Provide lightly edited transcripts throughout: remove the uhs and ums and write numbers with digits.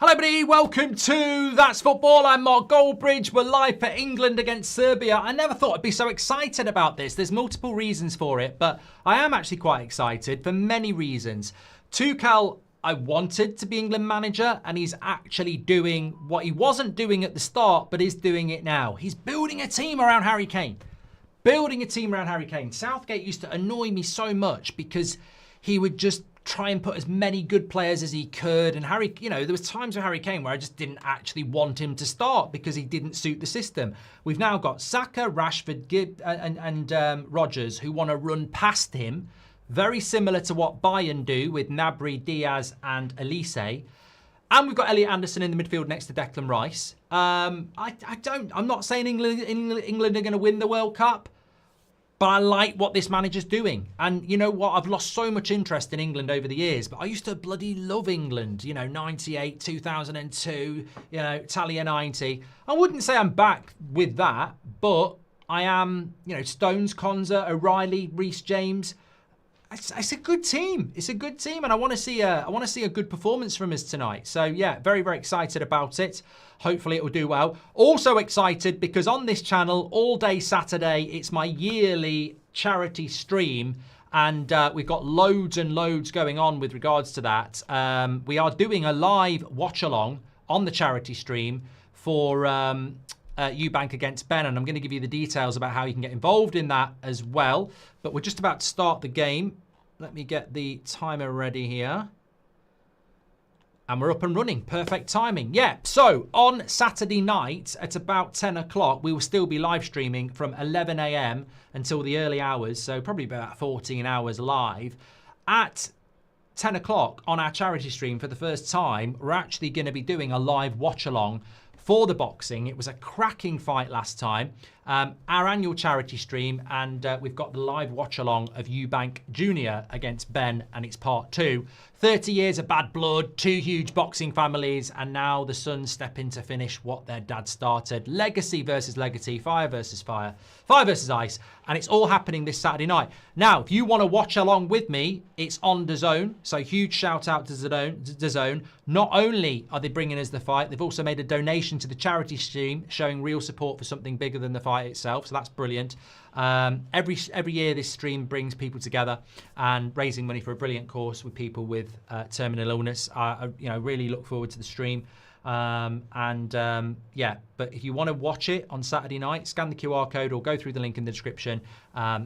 Hello everybody, welcome to That's Football. I'm Mark Goldbridge. We're live for England against Serbia. I never thought I'd be so excited about this. There's multiple reasons for it, but I am actually quite excited for many reasons. Tuchel, I wanted to be England manager, and he's actually doing what he wasn't doing at the start, but is doing it now. He's building a team around Harry Kane. Southgate used to annoy me so much because he would just try and put as many good players as he could. And Harry, there was times with Harry Kane where I just didn't actually want him to start because he didn't suit the system. We've now got Saka, Rashford, Gibb, and Rodgers who want to run past him, very similar to what Bayern do with Gnabry, Diaz, and Elise. And we've got Elliot Anderson in the midfield next to Declan Rice. I'm not saying England are going to win the World Cup, but I like what this manager's doing. And you know what? I've lost so much interest in England over the years, but I used to bloody love England. 98, 2002, Italia 90. I wouldn't say I'm back with that, but I am, Stones, Konza, O'Reilly, Reece James. It's a good team. It's a good team, and I want to see a good performance from us tonight. So yeah, very, very excited about it. Hopefully it will do well. Also excited because on this channel all day Saturday it's my yearly charity stream, and we've got loads and loads going on with regards to that. We are doing a live watch-along on the charity stream for Eubank against Benn, and I'm going to give you the details about how you can get involved in that as well. But we're just about to start the game. Let me get the timer ready here. And we're up and running. Perfect timing. Yeah, so on Saturday night at about 10 o'clock, we will still be live streaming from 11 a.m. until the early hours, so probably about 14 hours live. At 10 o'clock on our charity stream for the first time, we're actually going to be doing a live watch-along for the boxing. It was a cracking fight last time. Our annual charity stream, and we've got the live watch-along of Eubank Jr against Benn, and it's part 2. 30 years of bad blood, 2 huge boxing families, and now the sons step in to finish what their dad started. Legacy versus legacy, fire versus fire, fire versus ice, and it's all happening this Saturday night. Now, if you want to watch along with me, it's on DAZN, so huge shout out to DAZN. Not only are they bringing us the fight, they've also made a donation to the charity stream, showing real support for something bigger than the fight itself, so that's brilliant. Every year this stream brings people together and raising money for a brilliant cause with people with terminal illness. I really look forward to the stream. Yeah, but if you want to watch it on Saturday night, scan the QR code or go through the link in the description.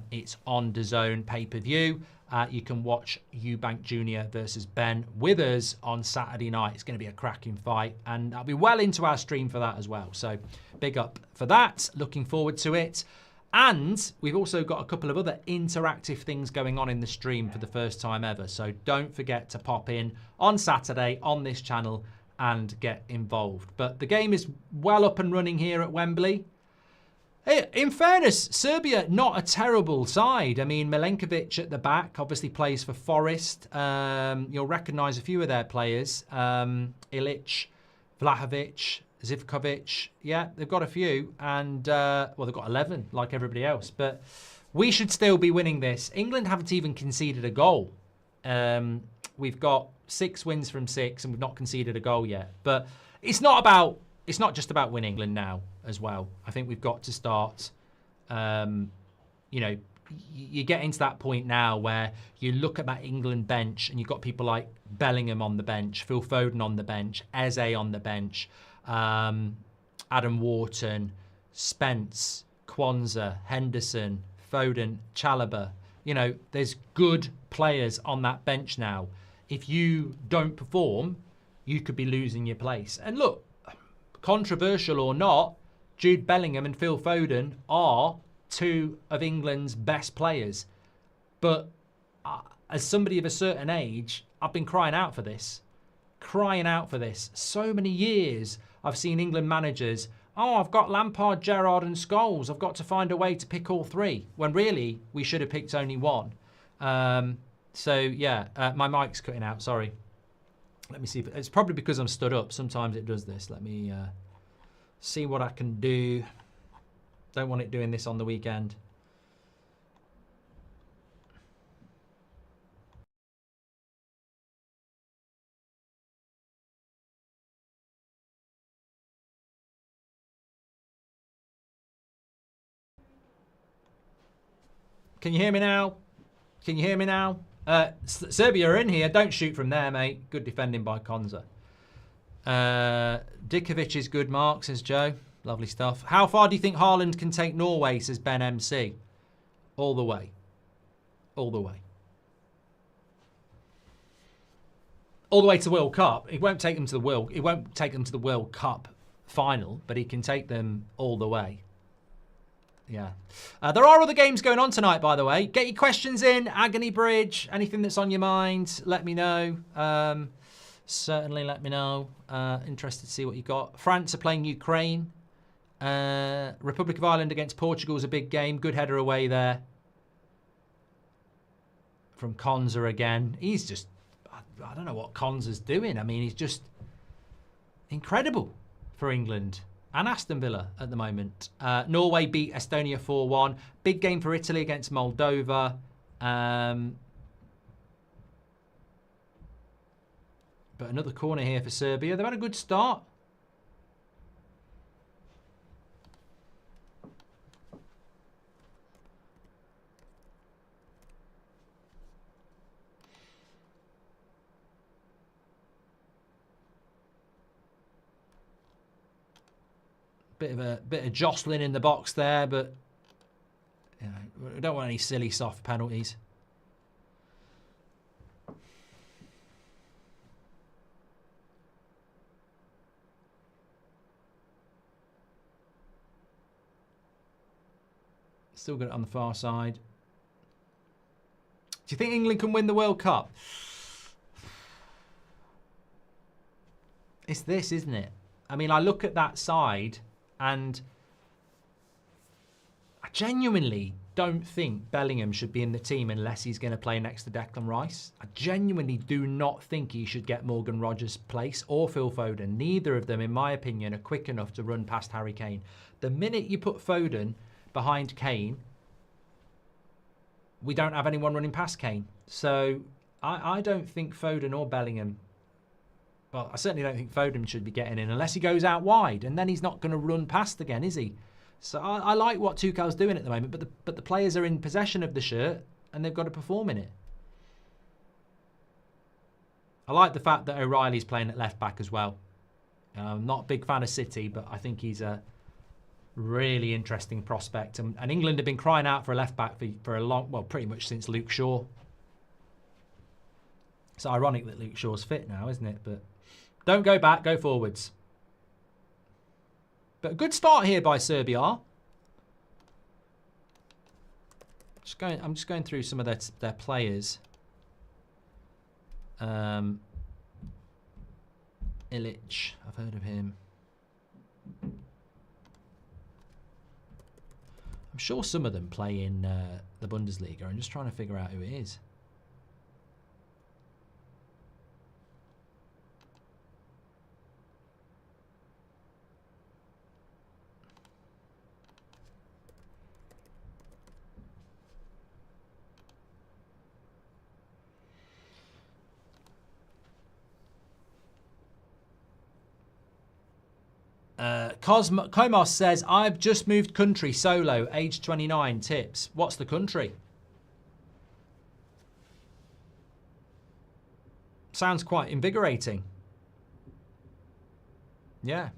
It's on DAZN pay-per-view. You can watch Eubank Jr versus Benn with us on Saturday night. It's going to be a cracking fight, and I'll be well into our stream for that as well. So big up for that. Looking forward to it. And we've also got a couple of other interactive things going on in the stream for the first time ever. So don't forget to pop in on Saturday on this channel and get involved. But the game is well up and running here at Wembley. In fairness, Serbia, not a terrible side. I mean, Milenkovic at the back obviously plays for Forest. You'll recognise a few of their players. Ilic, Vlahovic, Zivkovic. Yeah, they've got a few. And, well, they've got 11, like everybody else. But we should still be winning this. England haven't even conceded a goal. We've got 6 wins from 6, and we've not conceded a goal yet. But it's not just about winning England now as well. I think we've got to start, you get into that point now where you look at that England bench and you've got people like Bellingham on the bench, Phil Foden on the bench, Eze on the bench, Adam Wharton, Spence, Kwanzaa, Henderson, Foden, Chalobah. There's good players on that bench now. If you don't perform, you could be losing your place. And look, controversial or not, Jude Bellingham and Phil Foden are 2 of England's best players. But as somebody of a certain age, I've been crying out for this. So many years I've seen England managers, I've got Lampard, Gerrard and Scholes. I've got to find a way to pick all 3. When really, we should have picked only 1. So yeah, my mic's cutting out, sorry. Let me see. It's probably because I'm stood up. Sometimes it does this. Let me see what I can do. Don't want it doing this on the weekend. Can you hear me now? Can you hear me now? Serbia are in here. Don't shoot from there, mate. Good defending by Konza. Dikovic is good, Mark, says Joe. Lovely stuff. How far do you think Haaland can take Norway, says Ben MC? All the way. All the way. All the way to the World Cup. It won't take them to the World Cup final, but he can take them all the way. Yeah. There are other games going on tonight, by the way. Get your questions in. Agony Bridge. Anything that's on your mind, let me know. Certainly let me know. Interested to see what you got. France are playing Ukraine. Republic of Ireland against Portugal is a big game. Good header away there. From Konza again. He's just... I don't know what Konza's doing. I mean, he's just incredible for England and Aston Villa at the moment. Norway beat Estonia 4-1. Big game for Italy against Moldova. But another corner here for Serbia. They've had a good start. Bit of jostling in the box there, but you know, we don't want any silly soft penalties. Still got it on the far side. Do you think England can win the World Cup? It's this, isn't it? I mean, I look at that side and I genuinely don't think Bellingham should be in the team unless he's going to play next to Declan Rice. I genuinely do not think he should get Morgan Rogers' place or Phil Foden. Neither of them, in my opinion, are quick enough to run past Harry Kane. The minute you put Foden behind Kane, we don't have anyone running past Kane. So I don't think Foden or Bellingham... Well, I certainly don't think Foden should be getting in unless he goes out wide, and then he's not going to run past again, is he? So I like what Tuchel's doing at the moment, but the players are in possession of the shirt and they've got to perform in it. I like the fact that O'Reilly's playing at left back as well. I'm not a big fan of City, but I think he's a really interesting prospect. And England have been crying out for a left back for a long, well, pretty much since Luke Shaw. It's ironic that Luke Shaw's fit now, isn't it? But don't go back, go forwards. But a good start here by Serbia. I'm just going through some of their players. Ilic, I've heard of him. I'm sure some of them play in the Bundesliga. I'm just trying to figure out who it is. Komos says, I've just moved country solo, age 29, tips. What's the country? Sounds quite invigorating. Yeah.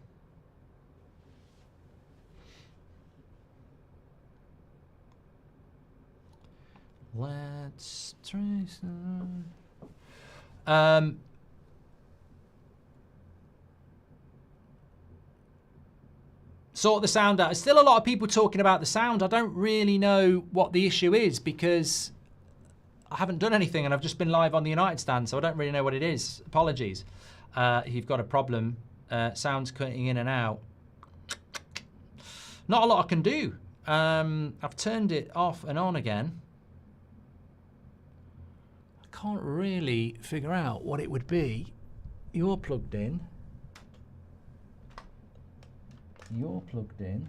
Let's trace sort the sound out. There's still a lot of people talking about the sound. I don't really know what the issue is because I haven't done anything and I've just been live on the United stand, so I don't really know what it is. Apologies. If you've got a problem, sounds cutting in and out. Not a lot I can do. I've turned it off and on again. I can't really figure out what it would be. You're plugged in. You're plugged in.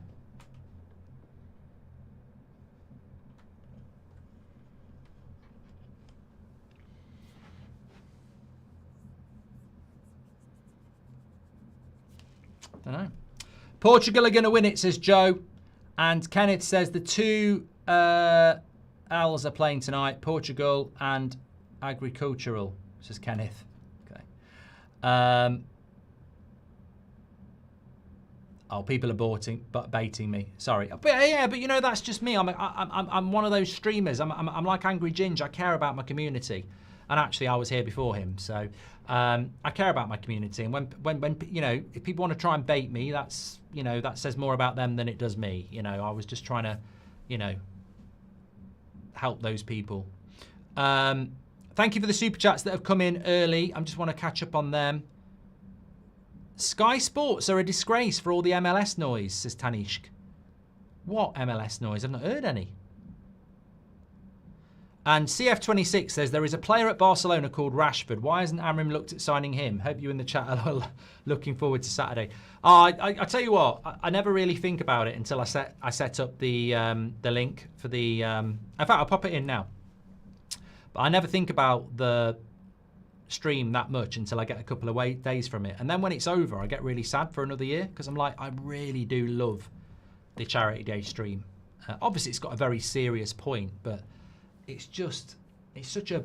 Don't know. Portugal are going to win it, says Joe. And Kenneth says the two else are playing tonight? Portugal and Agricultural, says Kenneth. Okay. Oh, people are baiting me. Sorry, but yeah, but you know that's just me. I'm one of those streamers. I'm like Angry Ginge. I care about my community, and actually I was here before him, so I care about my community. And when you know, if people want to try and bait me, that's, you know, that says more about them than it does me. You know, I was just trying to, you know, help those people. Thank you for the super chats that have come in early. I just want to catch up on them. Sky Sports are a disgrace for all the MLS noise, says Tanishk. What MLS noise? I've not heard any. And CF26 says, there is a player at Barcelona called Rashford. Why hasn't Amrim looked at signing him? Hope you in the chat are looking forward to Saturday. I tell you what, I never really think about it until I set up the link for the... in fact, I'll pop it in now. But I never think about the stream that much until I get a couple of days from it. And then when it's over, I get really sad for another year because I'm like, I really do love the Charity Day stream. Obviously, it's got a very serious point, but it's such a...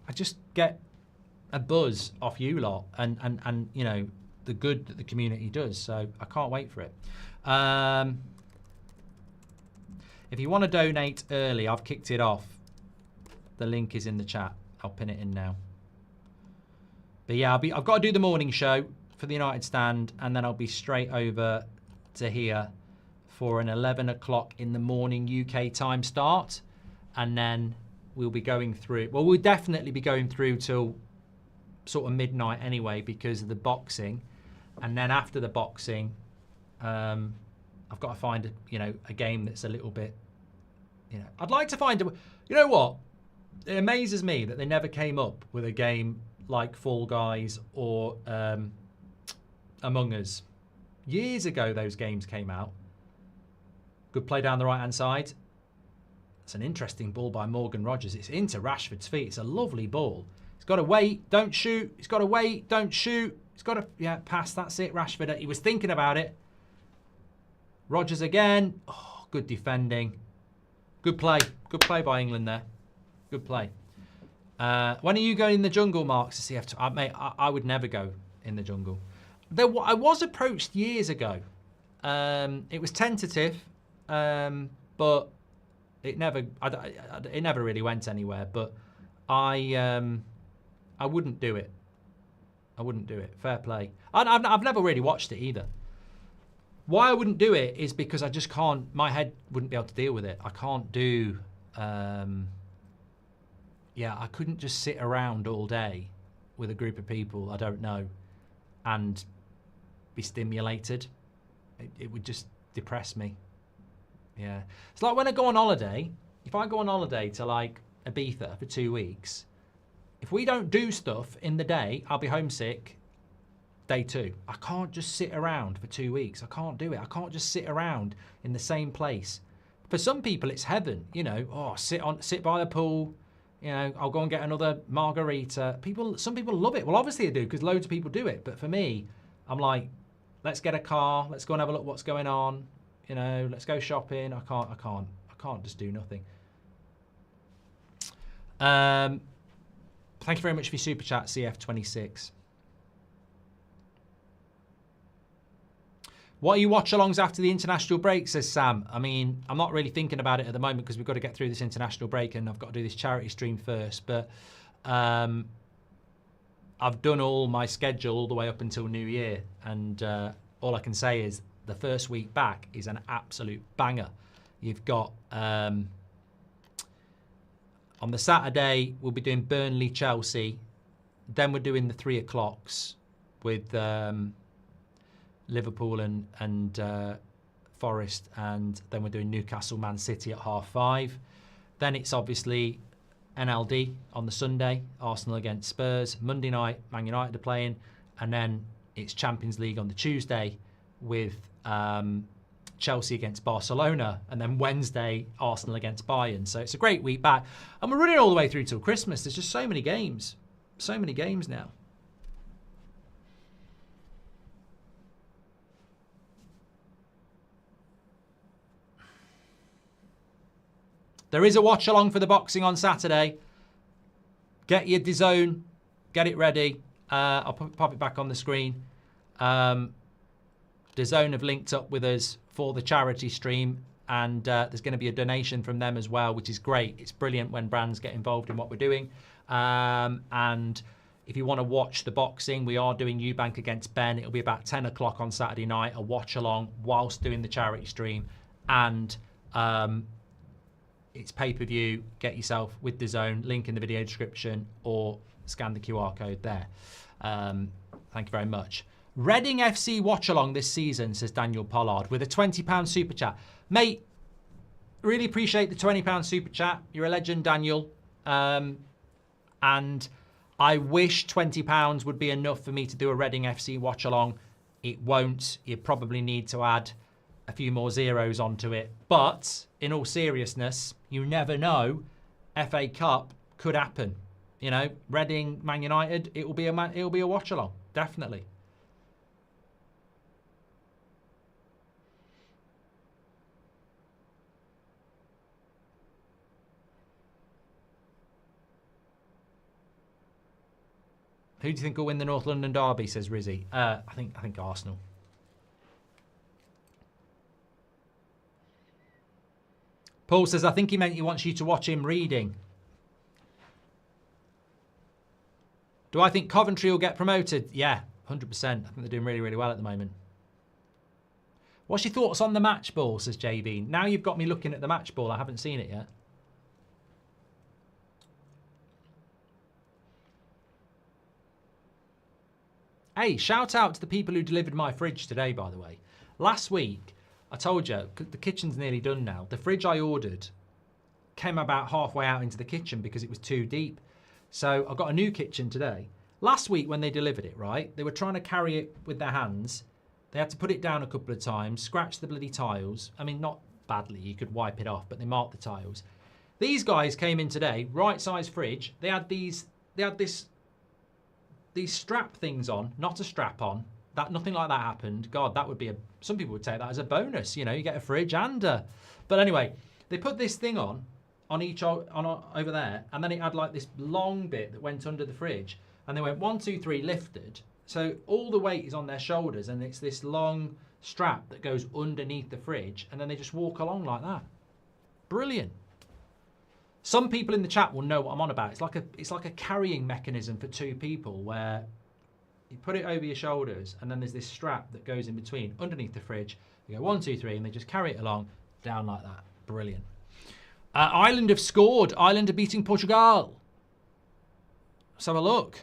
I just get a buzz off you lot and you know, the good that the community does. So I can't wait for it. If you want to donate early, I've kicked it off. The link is in the chat. I'll pin it in now. But yeah, I've got to do the morning show for the United Stand, and then I'll be straight over to here for an 11 o'clock in the morning UK time start. And then we'll be going through, well, we'll definitely be going through till sort of midnight anyway because of the boxing. And then after the boxing, I've got to find, you know, a game that's a little bit, you know, I'd like to find, you know what? It amazes me that they never came up with a game like Fall Guys or Among Us. Years ago, those games came out. Good play down the right-hand side. It's an interesting ball by Morgan Rogers. It's into Rashford's feet. It's a lovely ball. He's got to wait, don't shoot. He's got to wait, don't shoot. He's got to, yeah, pass. That's it, Rashford. He was thinking about it. Rogers again. Oh, good defending. Good play. Good play by England there. Good play. When are you going in the jungle, Mark? To see if mate, I would never go in the jungle. I was approached years ago. It was tentative, but it never really went anywhere. But I wouldn't do it. I wouldn't do it. Fair play. I've never really watched it either. Why I wouldn't do it is because I just can't. My head wouldn't be able to deal with it. I can't do. Yeah, I couldn't just sit around all day with a group of people I don't know and be stimulated. It would just depress me. Yeah. It's like when I go on holiday, if I go on holiday to like Ibiza for 2 weeks, if we don't do stuff in the day, I'll be homesick day 2. I can't just sit around for 2 weeks. I can't do it. I can't just sit around in the same place. For some people, it's heaven. You know, oh, sit by the pool. You know, I'll go and get another margarita. Some people love it. Well, obviously I do because loads of people do it. But for me, I'm like, let's get a car. Let's go and have a look what's going on. You know, let's go shopping. I can't just do nothing. Thank you very much for your super chat, CF26. What are you watch-alongs after the international break, says Sam. I mean, I'm not really thinking about it at the moment because we've got to get through this international break and I've got to do this charity stream first. But I've done all my schedule all the way up until New Year. And all I can say is the first week back is an absolute banger. You've got, on the Saturday, we'll be doing Burnley-Chelsea. Then we're doing the 3 o'clocks with... Liverpool and Forest, and then we're doing Newcastle Man City at 5:30. Then it's obviously NLD on the Sunday, Arsenal against Spurs. Monday night, Man United are playing, and then it's Champions League on the Tuesday with Chelsea against Barcelona, and then Wednesday, Arsenal against Bayern. So it's a great week back, and we're running all the way through till Christmas. There's just so many games now. There is a watch along for the boxing on Saturday. Get your DAZN, get it ready. I'll pop it back on the screen. DAZN have linked up with us for the charity stream, and there's going to be a donation from them as well, which is great. It's brilliant when brands get involved in what we're doing. And if you want to watch the boxing, we are doing Eubank against Benn. It'll be about 10 o'clock on Saturday night, a watch along whilst doing the charity stream. And it's pay-per-view. Get yourself with DAZN, link in the video description, or scan the QR code there. Thank you very much. Reading FC watch along this season, says Daniel Pollard, with a £20 super chat. Mate, really appreciate the £20 super chat. You're a legend, Daniel. And I wish £20 would be enough for me to do a Reading FC watch along. It won't. You probably need to add a few more zeros onto it. But in all seriousness, you never know. FA Cup could happen. You know, Reading, Man United, it'll be a watch along, definitely. Who do you think will win the North London derby, says Rizzy? I think Arsenal. Paul says, I think he meant he wants you to watch him reading. Do I think Coventry will get promoted? Yeah, 100%. I think they're doing really, really well at the moment. What's your thoughts on the match ball, says JB? Now you've got me looking at the match ball. I haven't seen it yet. Hey, shout out to the people who delivered my fridge today, by the way. Last week, I told you, the kitchen's nearly done now. The fridge I ordered came about halfway out into the kitchen because it was too deep. So I got a new kitchen today. Last week when they delivered it, right, they were trying to carry it with their hands. They had to put it down a couple of times, scratch the bloody tiles. I mean, not badly, you could wipe it off, but they marked the tiles. These guys came in today, right size fridge. They had these strap things on, not a strap on. Nothing like that happened. God, that would be some people would take that as a bonus. You know, you get a fridge and but anyway, they put this thing on over there, and then it had like this long bit that went under the fridge, and they went 1, 2, 3, lifted. So all the weight is on their shoulders, and it's this long strap that goes underneath the fridge, and then they just walk along like that. Brilliant. Some people in the chat will know what I'm on about. It's like a carrying mechanism for two people where you put it over your shoulders and then there's this strap that goes in between underneath the fridge. You go 1, 2, 3 and they just carry it along down like that. Brilliant. Ireland have scored. Ireland are beating Portugal. Let's have a look.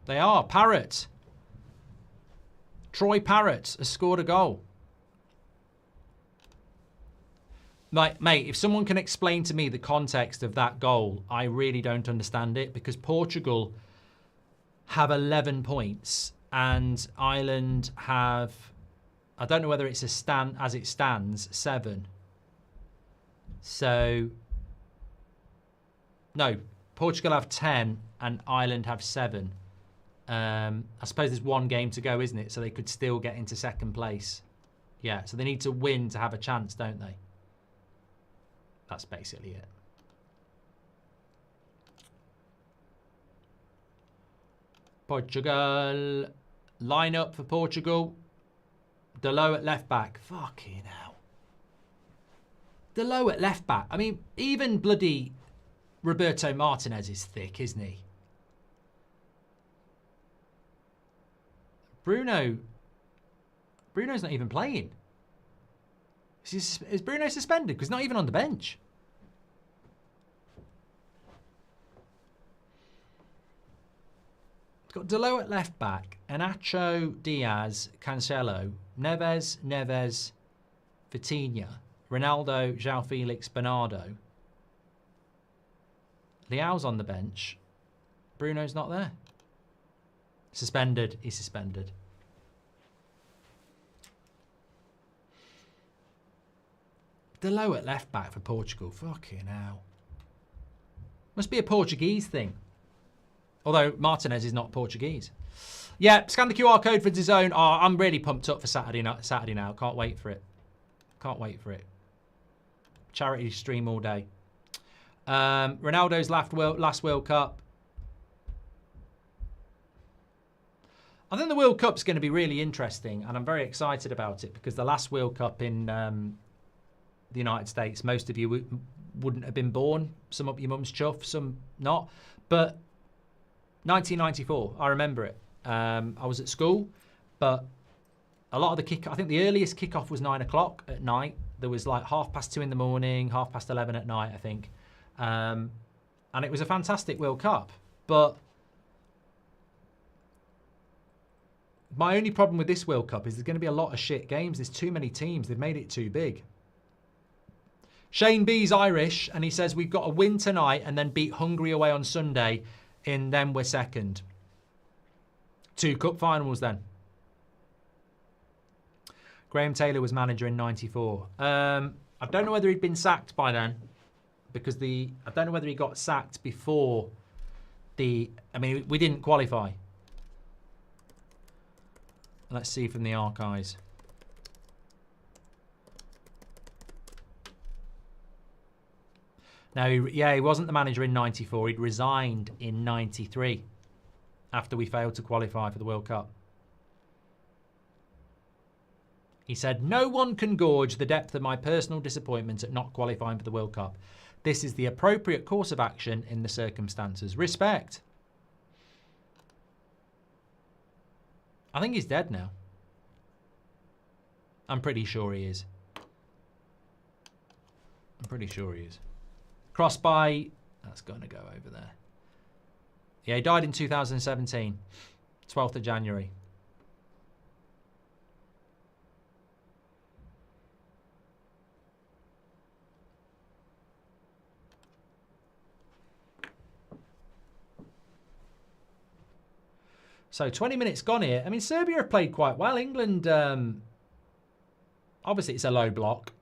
They are. Parrott. Troy Parrott has scored a goal. Mate, if someone can explain to me the context of that goal, I really don't understand it, because Portugal have 11 points and Ireland have, I don't know whether it's as it stands, 7. So, no, Portugal have 10 and Ireland have 7. I suppose there's one game to go, isn't it? So they could still get into second place. Yeah, so they need to win to have a chance, don't they? That's basically it. Portugal. Line up for Portugal. Delo at left back. Fucking hell. Delo at left back. I mean, even bloody Roberto Martinez is thick, isn't he? Bruno's not even playing. Is Bruno suspended? Because he's not even on the bench. It's got Delo at left back, Anacho, Diaz, Cancelo, Neves, Vitinha, Ronaldo, João Felix, Bernardo. Leao's on the bench. Bruno's not there. Suspended. He's suspended. Delo at left back for Portugal. Fucking hell. Must be a Portuguese thing. Although Martinez is not Portuguese. Yeah, scan the QR code for DAZN. Oh, I'm really pumped up for Saturday now. Can't wait for it. Can't wait for it. Charity stream all day. Ronaldo's last World Cup. I think the World Cup's going to be really interesting, and I'm very excited about it because the last World Cup in the United States, most of you wouldn't have been born. Some up your mum's chuff, some not. But 1994, I remember it. I was at school, but a lot of the I think the earliest kickoff was 9 o'clock at night. There was like 2:30 in the morning, 11:30 at night, I think. And it was a fantastic World Cup. But my only problem with this World Cup is there's going to be a lot of shit games. There's too many teams. They've made it too big. Shane B's Irish, and he says, we've got to win tonight and then beat Hungary away on Sunday, and then we're second. 2 cup finals then. Graham Taylor was manager in 94. I don't know whether he'd been sacked by then, because I don't know whether he got sacked before I mean, we didn't qualify. Let's see from the archives. No, he wasn't the manager in 94. He'd resigned in 93 after we failed to qualify for the World Cup. He said, no one can gauge the depth of my personal disappointment at not qualifying for the World Cup. This is the appropriate course of action in the circumstances. Respect. I think he's dead now. I'm pretty sure he is. I'm pretty sure he is. Crossed by... That's going to go over there. Yeah, he died in 2017. 12th of January. So 20 minutes gone here. I mean, Serbia have played quite well. England, obviously it's a low block.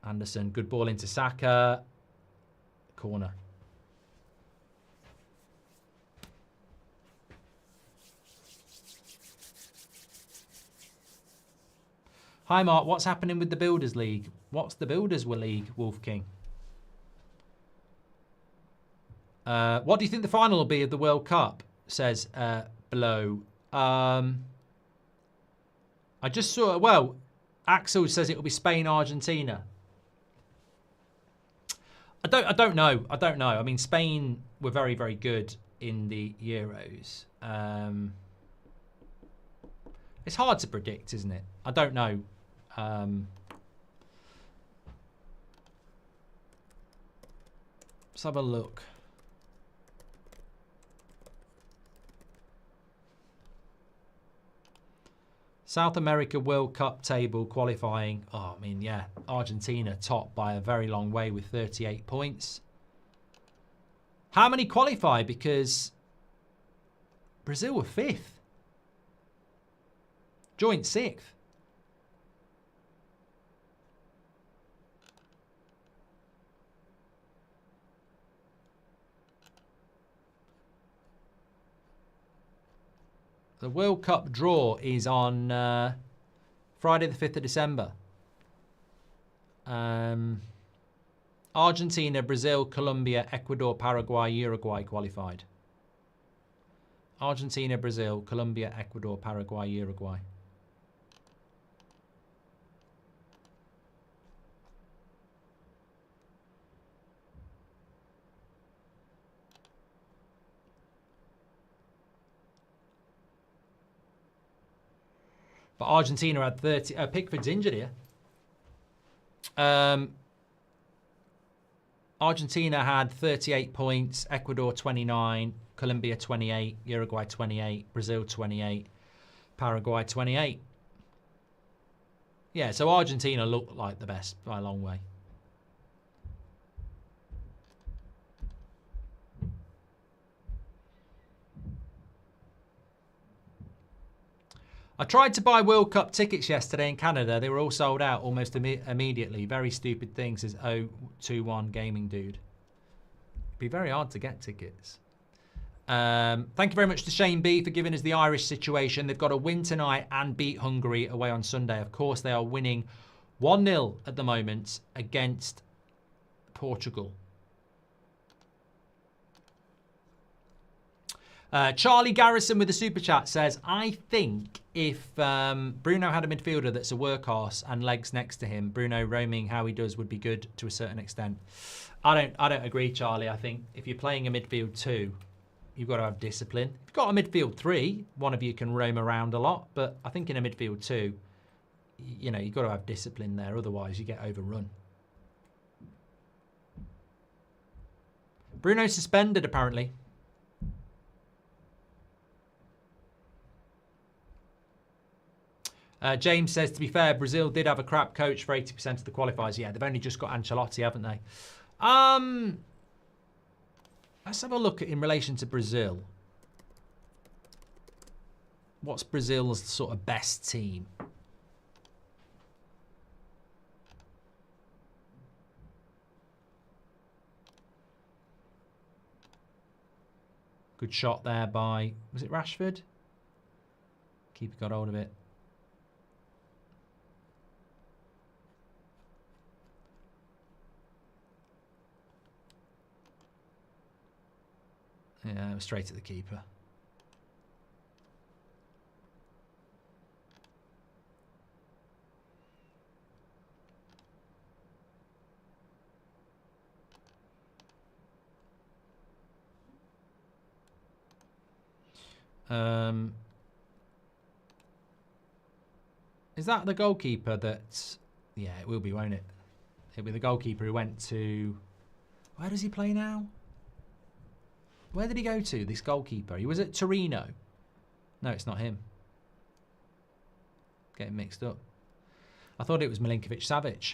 Anderson, good ball into Saka. Corner. Hi Mark, what's happening with the Builders League? What's the Builders League, Wolf King? What do you think the final will be of the World Cup? Says Blow. I just saw, well, Axel says it will be Spain, Argentina. I don't know. I don't know. I mean, Spain were very, very good in the Euros. It's hard to predict, isn't it? I don't know. Let's have a look. South America World Cup table qualifying. Oh, I mean, yeah. Argentina top by a very long way with 38 points. How many qualify? Because Brazil were 5th. Joint 6th. The World Cup draw is on Friday the 5th of December. Argentina, Brazil, Colombia, Ecuador, Paraguay, Uruguay qualified. Argentina, Brazil, Colombia, Ecuador, Paraguay, Uruguay. But Argentina had 30. Pickford's injured here. Argentina had 38 points. Ecuador 29. Colombia 28. Uruguay 28. Brazil 28. Paraguay 28. Yeah, so Argentina looked like the best by a long way. I tried to buy World Cup tickets yesterday in Canada. They were all sold out almost immediately. Very stupid thing, says 021 Gaming Dude. It'd be very hard to get tickets. Thank you very much to Shane B for giving us the Irish situation. They've got to win tonight and beat Hungary away on Sunday. Of course, they are winning 1-0 at the moment against Portugal. Charlie Garrison with the super chat says, I think if Bruno had a midfielder that's a workhorse and legs next to him, Bruno roaming how he does would be good to a certain extent. I don't agree, Charlie. I think if you're playing a midfield 2, you've got to have discipline. If you've got a midfield 3, one of you can roam around a lot, but I think in a midfield 2, you know, you've got to have discipline there, otherwise you get overrun. Bruno suspended apparently. James says, to be fair, Brazil did have a crap coach for 80% of the qualifiers. Yeah, they've only just got Ancelotti, haven't they? Let's have a look at in relation to Brazil. What's Brazil's sort of best team? Good shot there by, was it Rashford? Keeper got hold of it. Yeah, it was straight at the keeper. Is that the goalkeeper that... Yeah, it will be, won't it? It'll be the goalkeeper who went to... Where does he play now? Where did he go to, this goalkeeper? He was at Torino. No, it's not him. Getting mixed up. I thought it was Milinkovic-Savic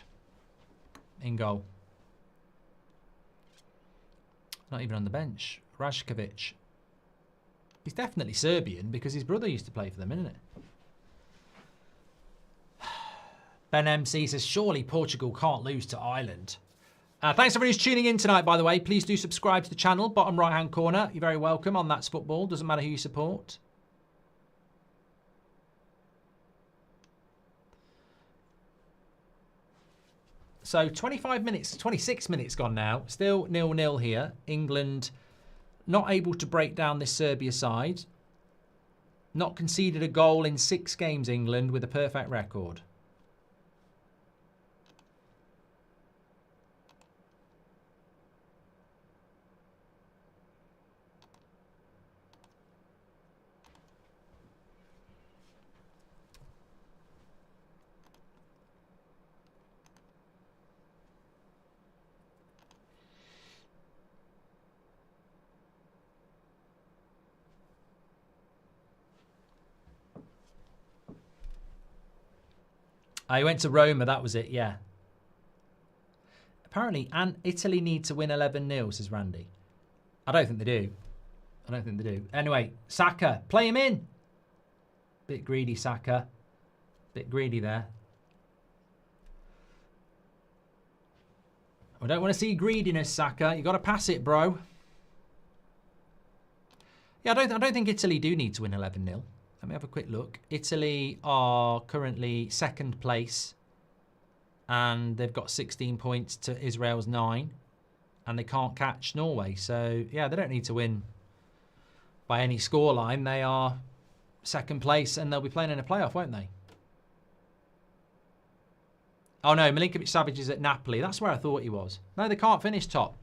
in goal. Not even on the bench. Rajkovic. He's definitely Serbian because his brother used to play for them, isn't it? Ben MC says, surely Portugal can't lose to Ireland. Thanks everyone who's tuning in tonight, by the way. Please do subscribe to the channel, bottom right-hand corner. You're very welcome on That's Football. Doesn't matter who you support. So 25 minutes, 26 minutes gone now. Still 0-0 here. England not able to break down this Serbia side. Not conceded a goal in 6 games, England, with a perfect record. I went to Roma, that was it, yeah. Apparently, and Italy need to win 11-0, says Randy. I don't think they do. I don't think they do. Anyway, Saka, play him in. Bit greedy, Saka. Bit greedy there. I don't want to see greediness, Saka. You got to pass it, bro. Yeah, I don't think Italy do need to win 11-0. Let me have a quick look. Italy are currently 2nd place. And they've got 16 points to Israel's 9. And they can't catch Norway. So, yeah, they don't need to win by any scoreline. They are 2nd place and they'll be playing in a playoff, won't they? Oh, no, Milinkovic-Savic is at Napoli. That's where I thought he was. No, they can't finish top.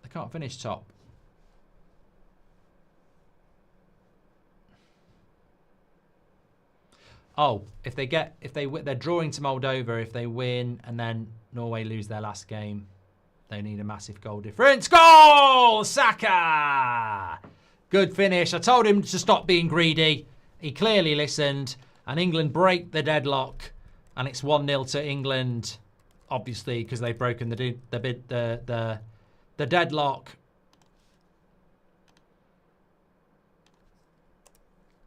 They can't finish top. Oh, they're drawing to Moldova. If they win and then Norway lose their last game, they need a massive goal difference. Goal! Saka! Good finish. I told him to stop being greedy. He clearly listened. And England break the deadlock. And it's 1-0 to England, obviously, because they've broken the deadlock.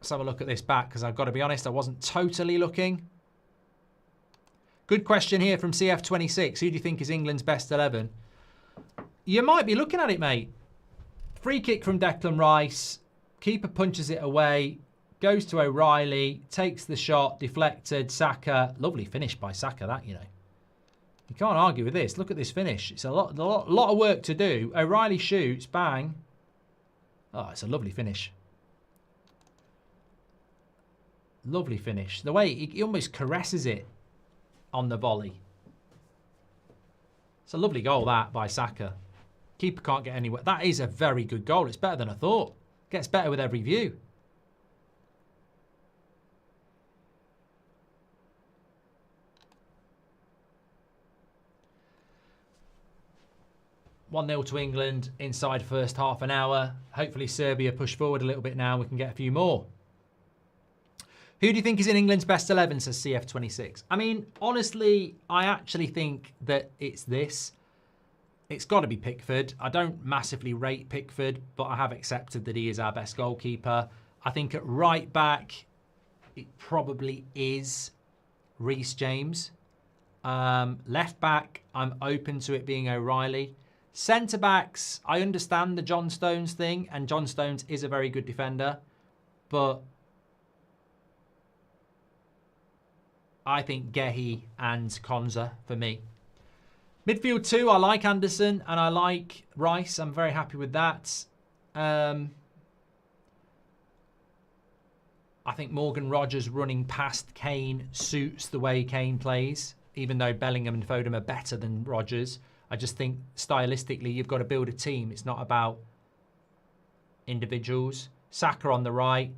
Let's have a look at this back, because I've got to be honest, I wasn't totally looking. Good question here from CF26. Who do you think is England's best 11? You might be looking at it, mate. Free kick from Declan Rice. Keeper punches it away. Goes to O'Reilly. Takes the shot. Deflected. Saka. Lovely finish by Saka, that, you know. You can't argue with this. Look at this finish. It's a lot of work to do. O'Reilly shoots. Bang. Oh, it's a lovely finish. Lovely finish. The way he almost caresses it on the volley. It's a lovely goal, that, by Saka. Keeper can't get anywhere. That is a very good goal. It's better than I thought. Gets better with every view. (1-0) to England inside first half an hour. Hopefully Serbia push forward a little bit now. We can get a few more. Who do you think is in England's best 11, says CF26? I mean, honestly, I actually think that it's this. It's got to be Pickford. I don't massively rate Pickford, but I have accepted that he is our best goalkeeper. I think at right back, it probably is Reece James. Left back, I'm open to it being O'Reilly. Centre backs, I understand the John Stones thing, and John Stones is a very good defender, but I think Gehi and Konza for me. Midfield 2, I like Anderson and I like Rice. I'm very happy with that. I think Morgan Rogers running past Kane suits the way Kane plays, even though Bellingham and Foden are better than Rogers. I just think stylistically you've got to build a team. It's not about individuals. Saka on the right.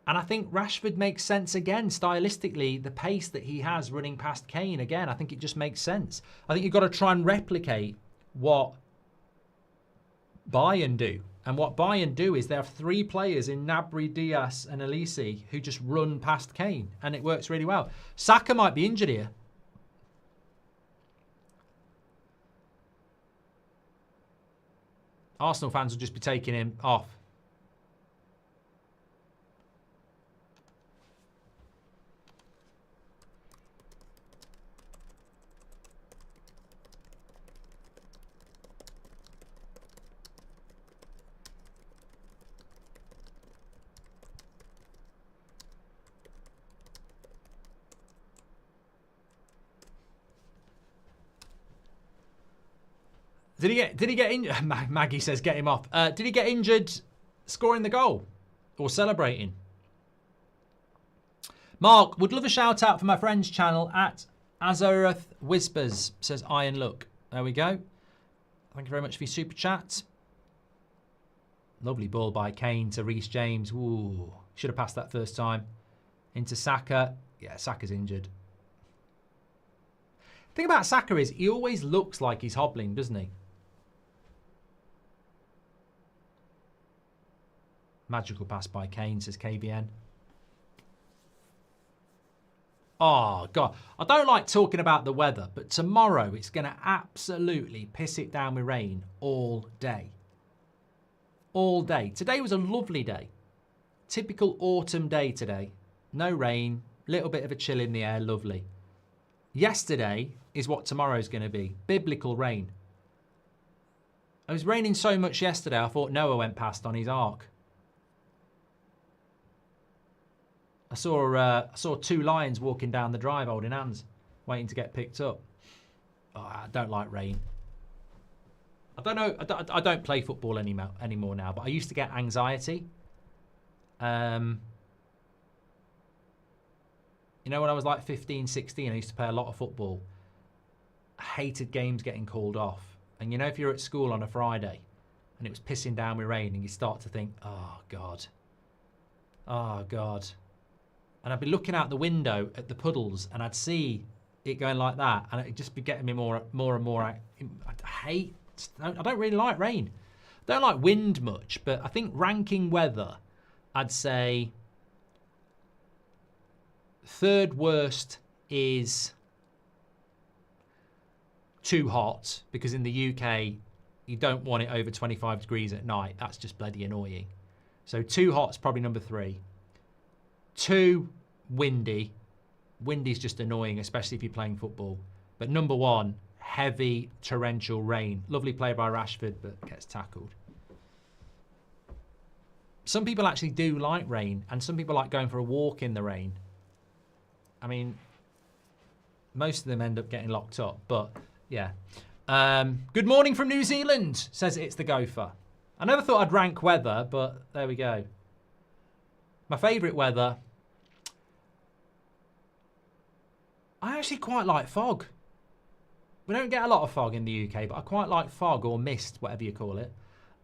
And I think Rashford makes sense again, stylistically, the pace that he has running past Kane. Again, I think it just makes sense. I think you've got to try and replicate what Bayern do. And what Bayern do is they have 3 players in Gnabry, Diaz and Elise who just run past Kane. And it works really well. Saka might be injured here. Arsenal fans will just be taking him off. Did he get injured? Maggie says get him off. Did he get injured scoring the goal or celebrating? Mark, would love a shout out for my friend's channel at Azarath Whispers, says Iron Look. There we go. Thank you very much for your super chat. Lovely ball by Kane to Reece James. Ooh, should have passed that first time. Into Saka. Yeah, Saka's injured. The thing about Saka is he always looks like he's hobbling, doesn't he? Magical pass by Kane, says KBN. Oh, God. I don't like talking about the weather, but tomorrow it's going to absolutely piss it down with rain all day. All day. Today was a lovely day. Typical autumn day today. No rain. Little bit of a chill in the air. Lovely. Yesterday is what tomorrow's going to be. Biblical rain. It was raining so much yesterday, I thought Noah went past on his ark. I saw 2 lions walking down the drive holding hands, waiting to get picked up. Oh, I don't like rain. I don't know. I don't play football anymore now, but I used to get anxiety. You know, when I was like 15, 16, I used to play a lot of football. I hated games getting called off. And you know, if you're at school on a Friday and it was pissing down with rain and you start to think, oh, God. Oh, God. And I'd be looking out the window at the puddles and I'd see it going like that. And it'd just be getting me more and more. I don't really like rain. I don't like wind much, but I think ranking weather, I'd say 3rd worst is too hot, because in the UK, you don't want it over 25 degrees at night. That's just bloody annoying. So too hot's probably number 3. 2, windy. Windy's just annoying, especially if you're playing football. But number 1, heavy torrential rain. Lovely play by Rashford, but gets tackled. Some people actually do like rain, and some people like going for a walk in the rain. I mean, most of them end up getting locked up, but yeah. Good morning from New Zealand, says It's the Gopher. I never thought I'd rank weather, but there we go. My favourite weather, I actually quite like fog. We don't get a lot of fog in the UK, but I quite like fog or mist, whatever you call it.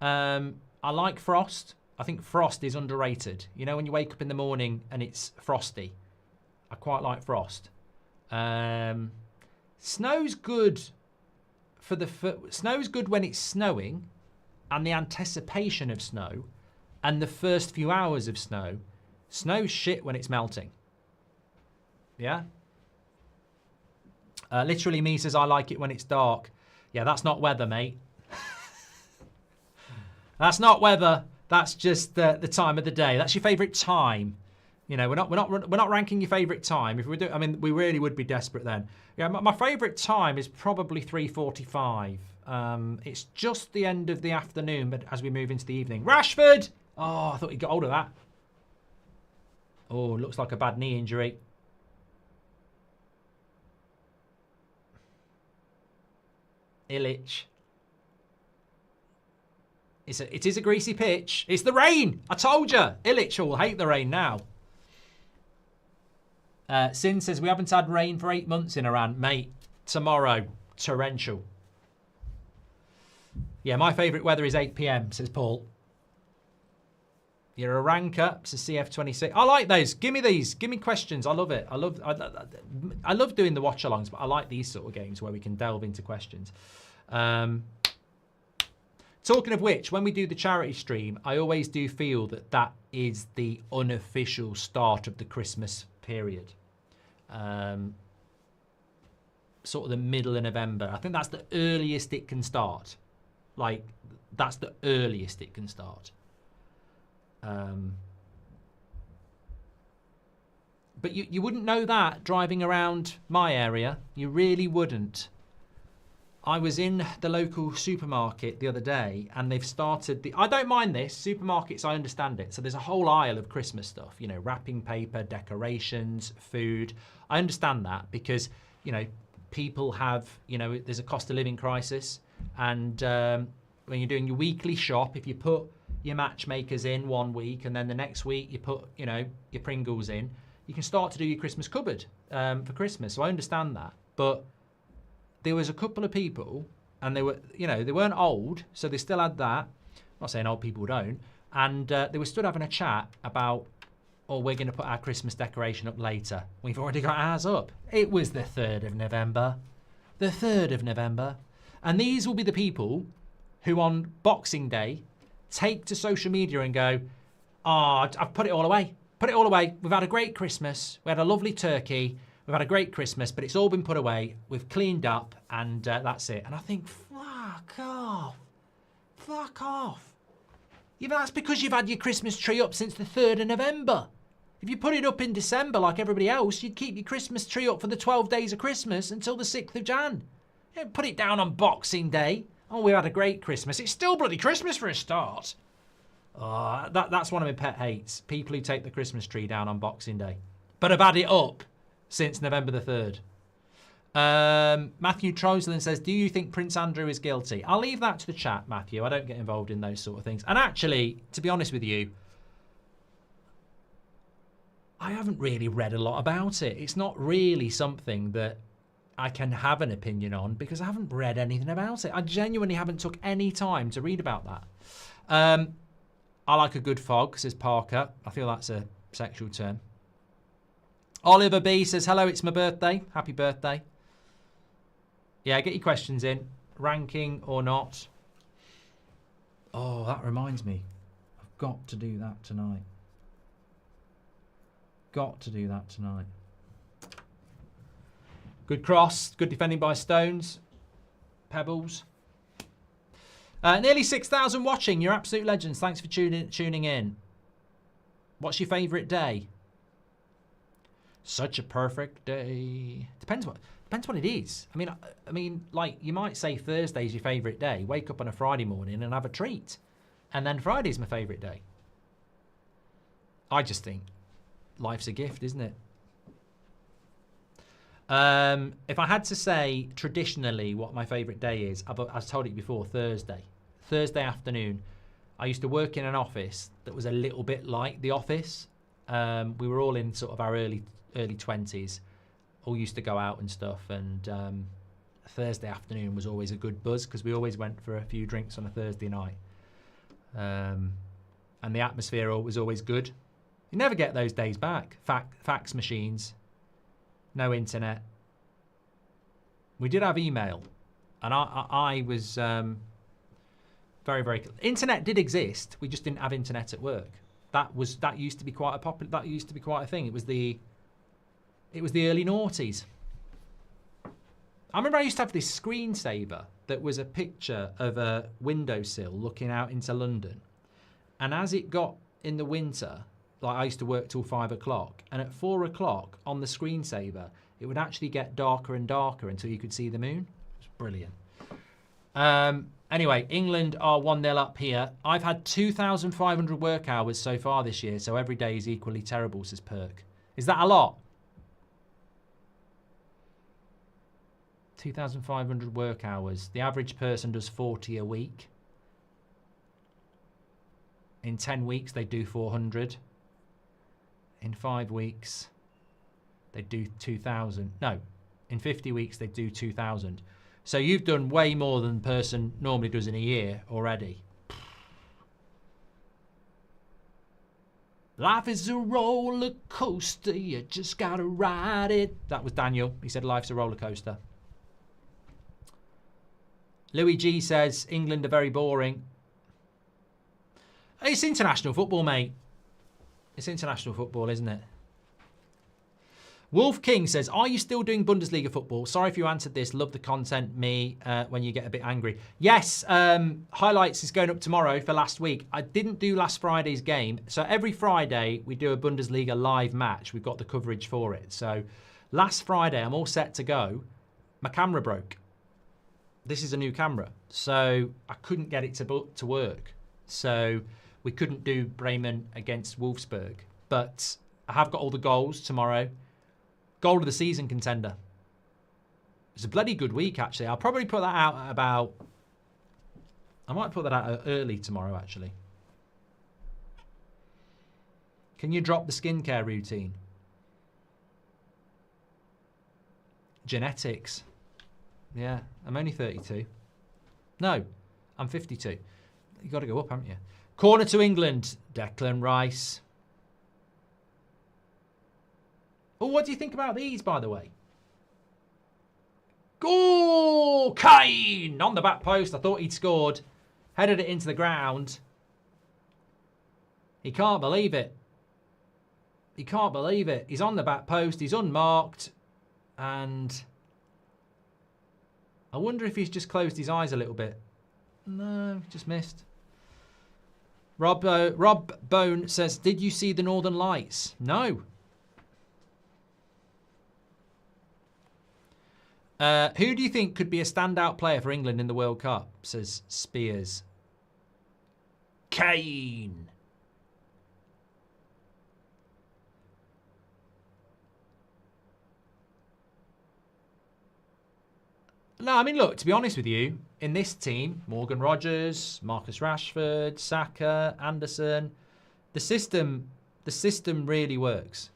I like frost. I think frost is underrated. You know, when you wake up in the morning and it's frosty. I quite like frost. Snow's good snow's good when it's snowing and the anticipation of snow and the first few hours of snow. Snow's shit when it's melting. Yeah? Literally me says I like it when it's dark. Yeah, that's not weather, mate. That's not weather. That's just the time of the day. That's your favourite time. You know, we're not ranking your favourite time. If we do, I mean, we really would be desperate then. Yeah, my favourite time is probably 3:45. It's just the end of the afternoon, but as we move into the evening, Rashford. Oh, I thought he got hold of that. Oh, looks like a bad knee injury. Illich. It is a greasy pitch. It's the rain. I told you. Illich will hate the rain now. Sin says, we haven't had rain for 8 months in Iran. Mate, tomorrow, torrential. Yeah, my favourite weather is 8 p.m, says Paul. You're a ranker, says CF26. I like those. Give me these. Give me questions. I love it. I love doing the watch-alongs, but I like these sort of games where we can delve into questions. Talking of which, when we do the charity stream, I always do feel that that is the unofficial start of the Christmas period. Sort of the middle of November. I think that's the earliest it can start. Like, that's the earliest it can start. But you wouldn't know that driving around my area. You really wouldn't. I was in the local supermarket the other day and they've started the... I don't mind this. Supermarkets, I understand it. So there's a whole aisle of Christmas stuff. You know, wrapping paper, decorations, food. I understand that because, you know, people have... You know, there's a cost of living crisis. And when you're doing your weekly shop, if you put your matchmakers in 1 week and then the next week you put, you know, your Pringles in, you can start to do your Christmas cupboard for Christmas. So I understand that. But... there was a couple of people, and they were, you know, they weren't old, so they still had that. I'm not saying old people don't. And they were stood having a chat about, oh, we're going to put our Christmas decoration up later. We've already got ours up. It was the 3rd of November. The 3rd of November. And these will be the people who on Boxing Day take to social media and go, oh, I've put it all away. Put it all away. We've had a great Christmas. We had a lovely turkey. We've had a great Christmas, but it's all been put away. We've cleaned up, and that's it. And I think, fuck off. Fuck off. Yeah, but that's because you've had your Christmas tree up since the 3rd of November. If you put it up in December like everybody else, you'd keep your Christmas tree up for the 12 days of Christmas until the 6th of Jan. You don't put it down on Boxing Day. Oh, we had a great Christmas. It's still bloody Christmas for a start. That's one of my pet hates. People who take the Christmas tree down on Boxing Day. But have had it up since November the 3rd. Matthew Troslin says, do you think Prince Andrew is guilty? I'll leave that to the chat, Matthew. I don't get involved in those sort of things. And actually, to be honest with you, I haven't really read a lot about it. It's not really something that I can have an opinion on because I haven't read anything about it. I genuinely haven't took any time to read about that. I like a good fog, says Parker. I feel that's a sexual term. Oliver B says, hello, it's my birthday. Happy birthday. Yeah, get your questions in. Ranking or not. Oh, that reminds me. I've got to do that tonight. Got to do that tonight. Good cross. Good defending by Stones. Pebbles. Nearly 6,000 watching. You're absolute legends. Thanks for tuning in. What's your favourite day? Such a perfect day. Depends what. Depends what it is. I mean, like, you might say Thursday's your favourite day. Wake up on a Friday morning and have a treat. And then Friday's my favourite day. I just think life's a gift, isn't it? If I had to say traditionally what my favourite day is, I've told it before, Thursday. Thursday afternoon. I used to work in an office that was a little bit like The Office. We were all in sort of our early 20s. All used to go out and stuff, and Thursday afternoon was always a good buzz because we always went for a few drinks on a Thursday night. And the atmosphere was always good. You never get those days back. Fax machines, no internet. We did have email, and I was very, very. Internet did exist. We just didn't have internet at work. That used to be quite a popular. That used to be quite a thing. It was the early noughties. I remember I used to have this screensaver that was a picture of a windowsill looking out into London. And as it got in the winter, like I used to work till 5 o'clock, and at 4 o'clock on the screensaver, it would actually get darker and darker until you could see the moon. It was brilliant. Anyway, England are 1-0 up here. I've had 2,500 work hours so far this year, so every day is equally terrible, says Perk. Is that a lot? 2,500 work hours. The average person does 40 a week. In 10 weeks, they do 400. In 5 weeks, they do 2,000. No, in 50 weeks, they do 2,000. So you've done way more than the person normally does in a year already. Life is a roller coaster, you just gotta ride it. That was Daniel. He said life's a roller coaster. Louis G says England are very boring. It's international football, mate. It's international football, isn't it? Wolf King says, are you still doing Bundesliga football? Sorry if you answered this. Love the content, when you get a bit angry. Yes, highlights is going up tomorrow for last week. I didn't do last Friday's game. So every Friday, we do a Bundesliga live match. We've got the coverage for it. So last Friday, I'm all set to go. My camera broke. This is a new camera. So I couldn't get it to work. So we couldn't do Bremen against Wolfsburg. But I have got all the goals tomorrow. Goal of the season contender. It's a bloody good week, actually. I'll probably put that out at about... I might put that out early tomorrow, actually. Can you drop the skincare routine? Genetics. Yeah, I'm only 32. No, I'm 52. You've got to go up, haven't you? Corner to England. Declan Rice. Oh, what do you think about these, by the way? Goal! Kane! On the back post. I thought he'd scored. Headed it into the ground. He can't believe it. He can't believe it. He's on the back post. He's unmarked. And I wonder if he's just closed his eyes a little bit. No, just missed. Rob Bone says, did you see the Northern Lights? No. Who do you think could be a standout player for England in the World Cup? Says Spears. Kane. No, I mean, look, to be honest with you, in this team, Morgan Rogers, Marcus Rashford, Saka, Anderson, the system really works.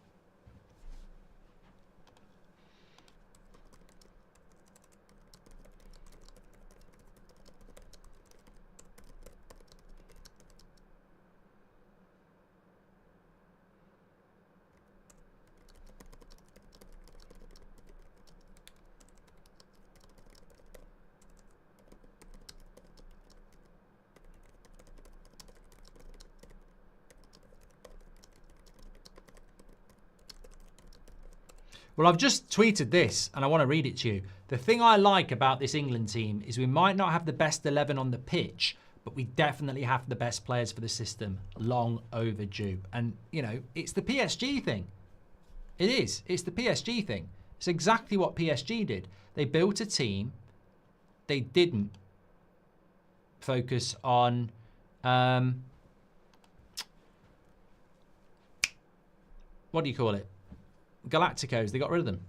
Well, I've just tweeted this, and I want to read it to you. The thing I like about this England team is we might not have the best 11 on the pitch, but we definitely have the best players for the system. Long overdue. And, you know, it's the PSG thing. It is. It's the PSG thing. It's exactly what PSG did. They built a team. They didn't focus on what do you call it? Galacticos. They got rid of them.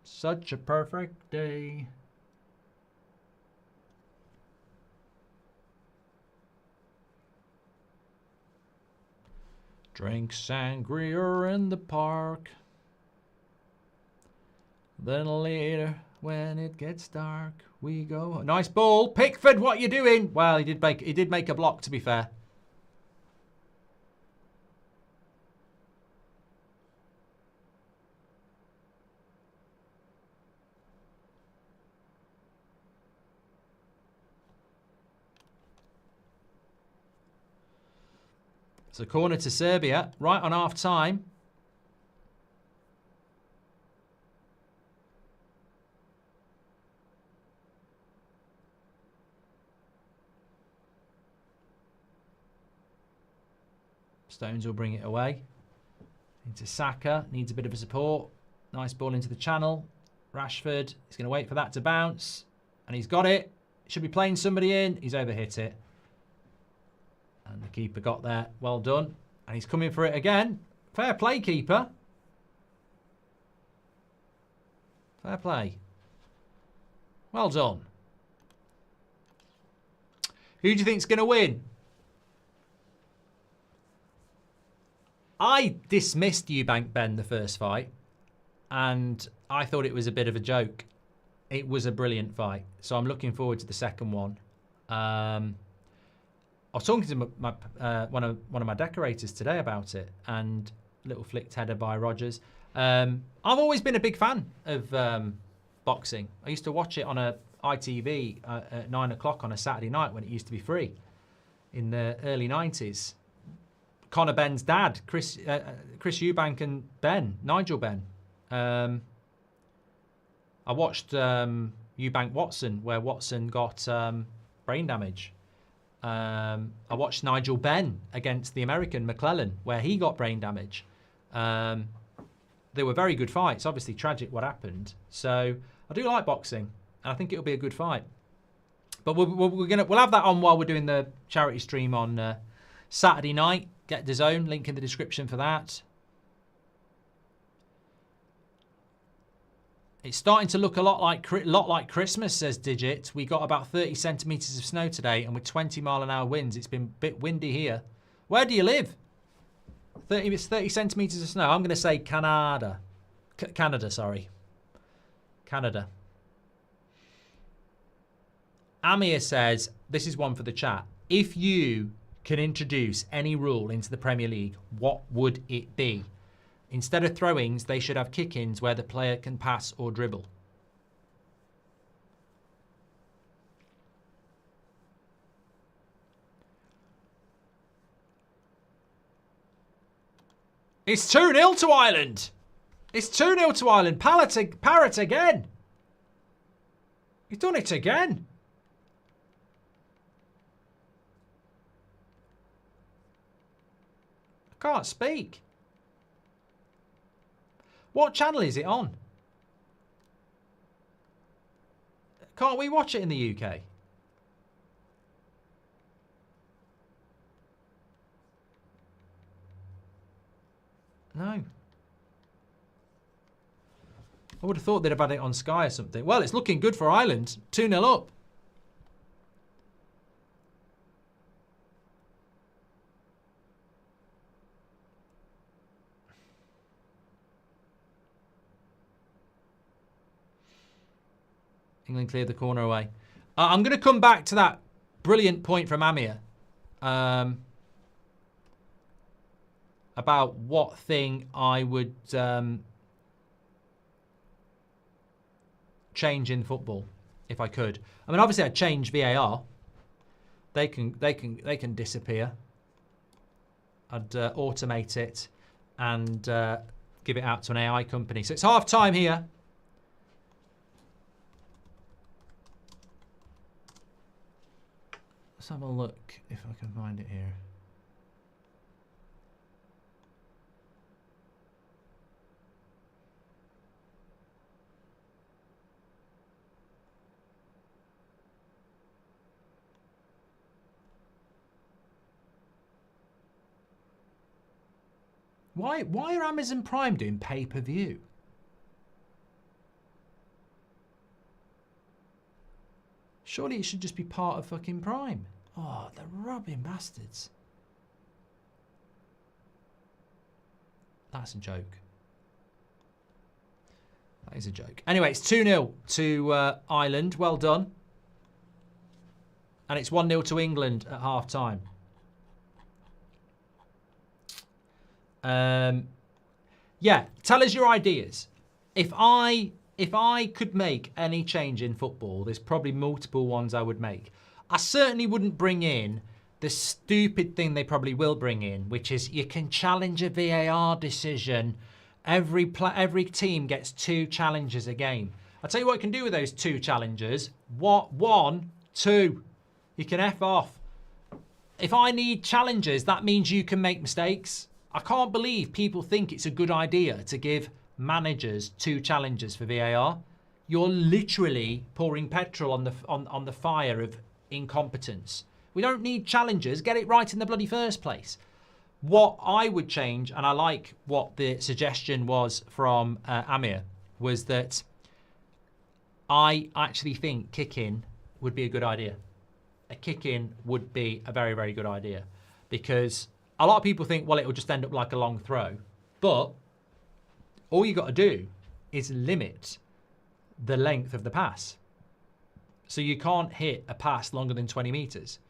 Such a perfect day. Drink sangria in the park. Then later, when it gets dark, we go. Nice ball, Pickford. What are you doing? Well, he did make a block. To be fair. It's a corner to Serbia, right on half time. Stones will bring it away. Into Saka, needs a bit of a support. Nice ball into the channel. Rashford, he's going to wait for that to bounce. And he's got it. Should be playing somebody in. He's overhit it. And the keeper got there. Well done. And he's coming for it again. Fair play, keeper. Fair play. Well done. Who do you think's going to win? I dismissed Eubank Benn the first fight, and I thought it was a bit of a joke. It was a brilliant fight, so I'm looking forward to the second one. I was talking to one of my decorators today about it, and little flicked header by Rogers. I've always been a big fan of boxing. I used to watch it on a ITV at 9 o'clock on a Saturday night when it used to be free in the early 90s. Conor Benn's dad, Chris Eubank and Benn, Nigel Benn. I watched Eubank Watson, where Watson got brain damage. I watched Nigel Benn against the American McClellan, where he got brain damage. They were very good fights. Obviously tragic what happened. So I do like boxing, and I think it'll be a good fight. But we'll have that on while we're doing the charity stream on Saturday night. Get DAZN, link in the description for that. It's starting to look a lot like Christmas, says Digit. We got about 30 centimetres of snow today, and with 20-mile-an-hour winds, it's been a bit windy here. Where do you live? 30 centimetres of snow. I'm going to say Canada. Canada, sorry. Canada. Amir says, this is one for the chat. If you can introduce any rule into the Premier League, what would it be? Instead of throw-ins, they should have kick-ins where the player can pass or dribble. It's 2-0 to Ireland. It's 2-0 to Ireland. Parrott again. He's done it again. Can't speak. What channel is it on? Can't we watch it in the UK? No. I would have thought they'd have had it on Sky or something. Well, it's looking good for Ireland. 2-0 up. England cleared the corner away. I'm going to come back to that brilliant point from Amir about what thing I would change in football if I could. I mean, obviously, I'd change VAR. They can disappear. I'd automate it and give it out to an AI company. So it's half time here. Let's have a look if I can find it here. Why are Amazon Prime doing pay-per-view? Surely it should just be part of fucking Prime. Oh, the robbing bastards. That's a joke. That is a joke. Anyway, it's 2-0 to Ireland. Well done. And it's 1-0 to England at half-time. Yeah, tell us your ideas. If I could make any change in football, there's probably multiple ones I would make. I certainly wouldn't bring in the stupid thing they probably will bring in, which is you can challenge a VAR decision. Every team gets 2 challenges a game. I'll tell you what you can do with those 2 challenges. What? 1, 2. You can F off. If I need challenges, that means you can make mistakes. I can't believe people think it's a good idea to give managers 2 challenges for VAR. You're literally pouring petrol on the fire of incompetence. We don't need challenges. Get it right in the bloody first place. What I would change, and I like what the suggestion was from Amir, was that I actually think kick-in would be a good idea. A kick-in would be a very, very good idea, because a lot of people think, well, it'll just end up like a long throw. But all you got to do is limit the length of the pass. So you can't hit a pass longer than 20 meters.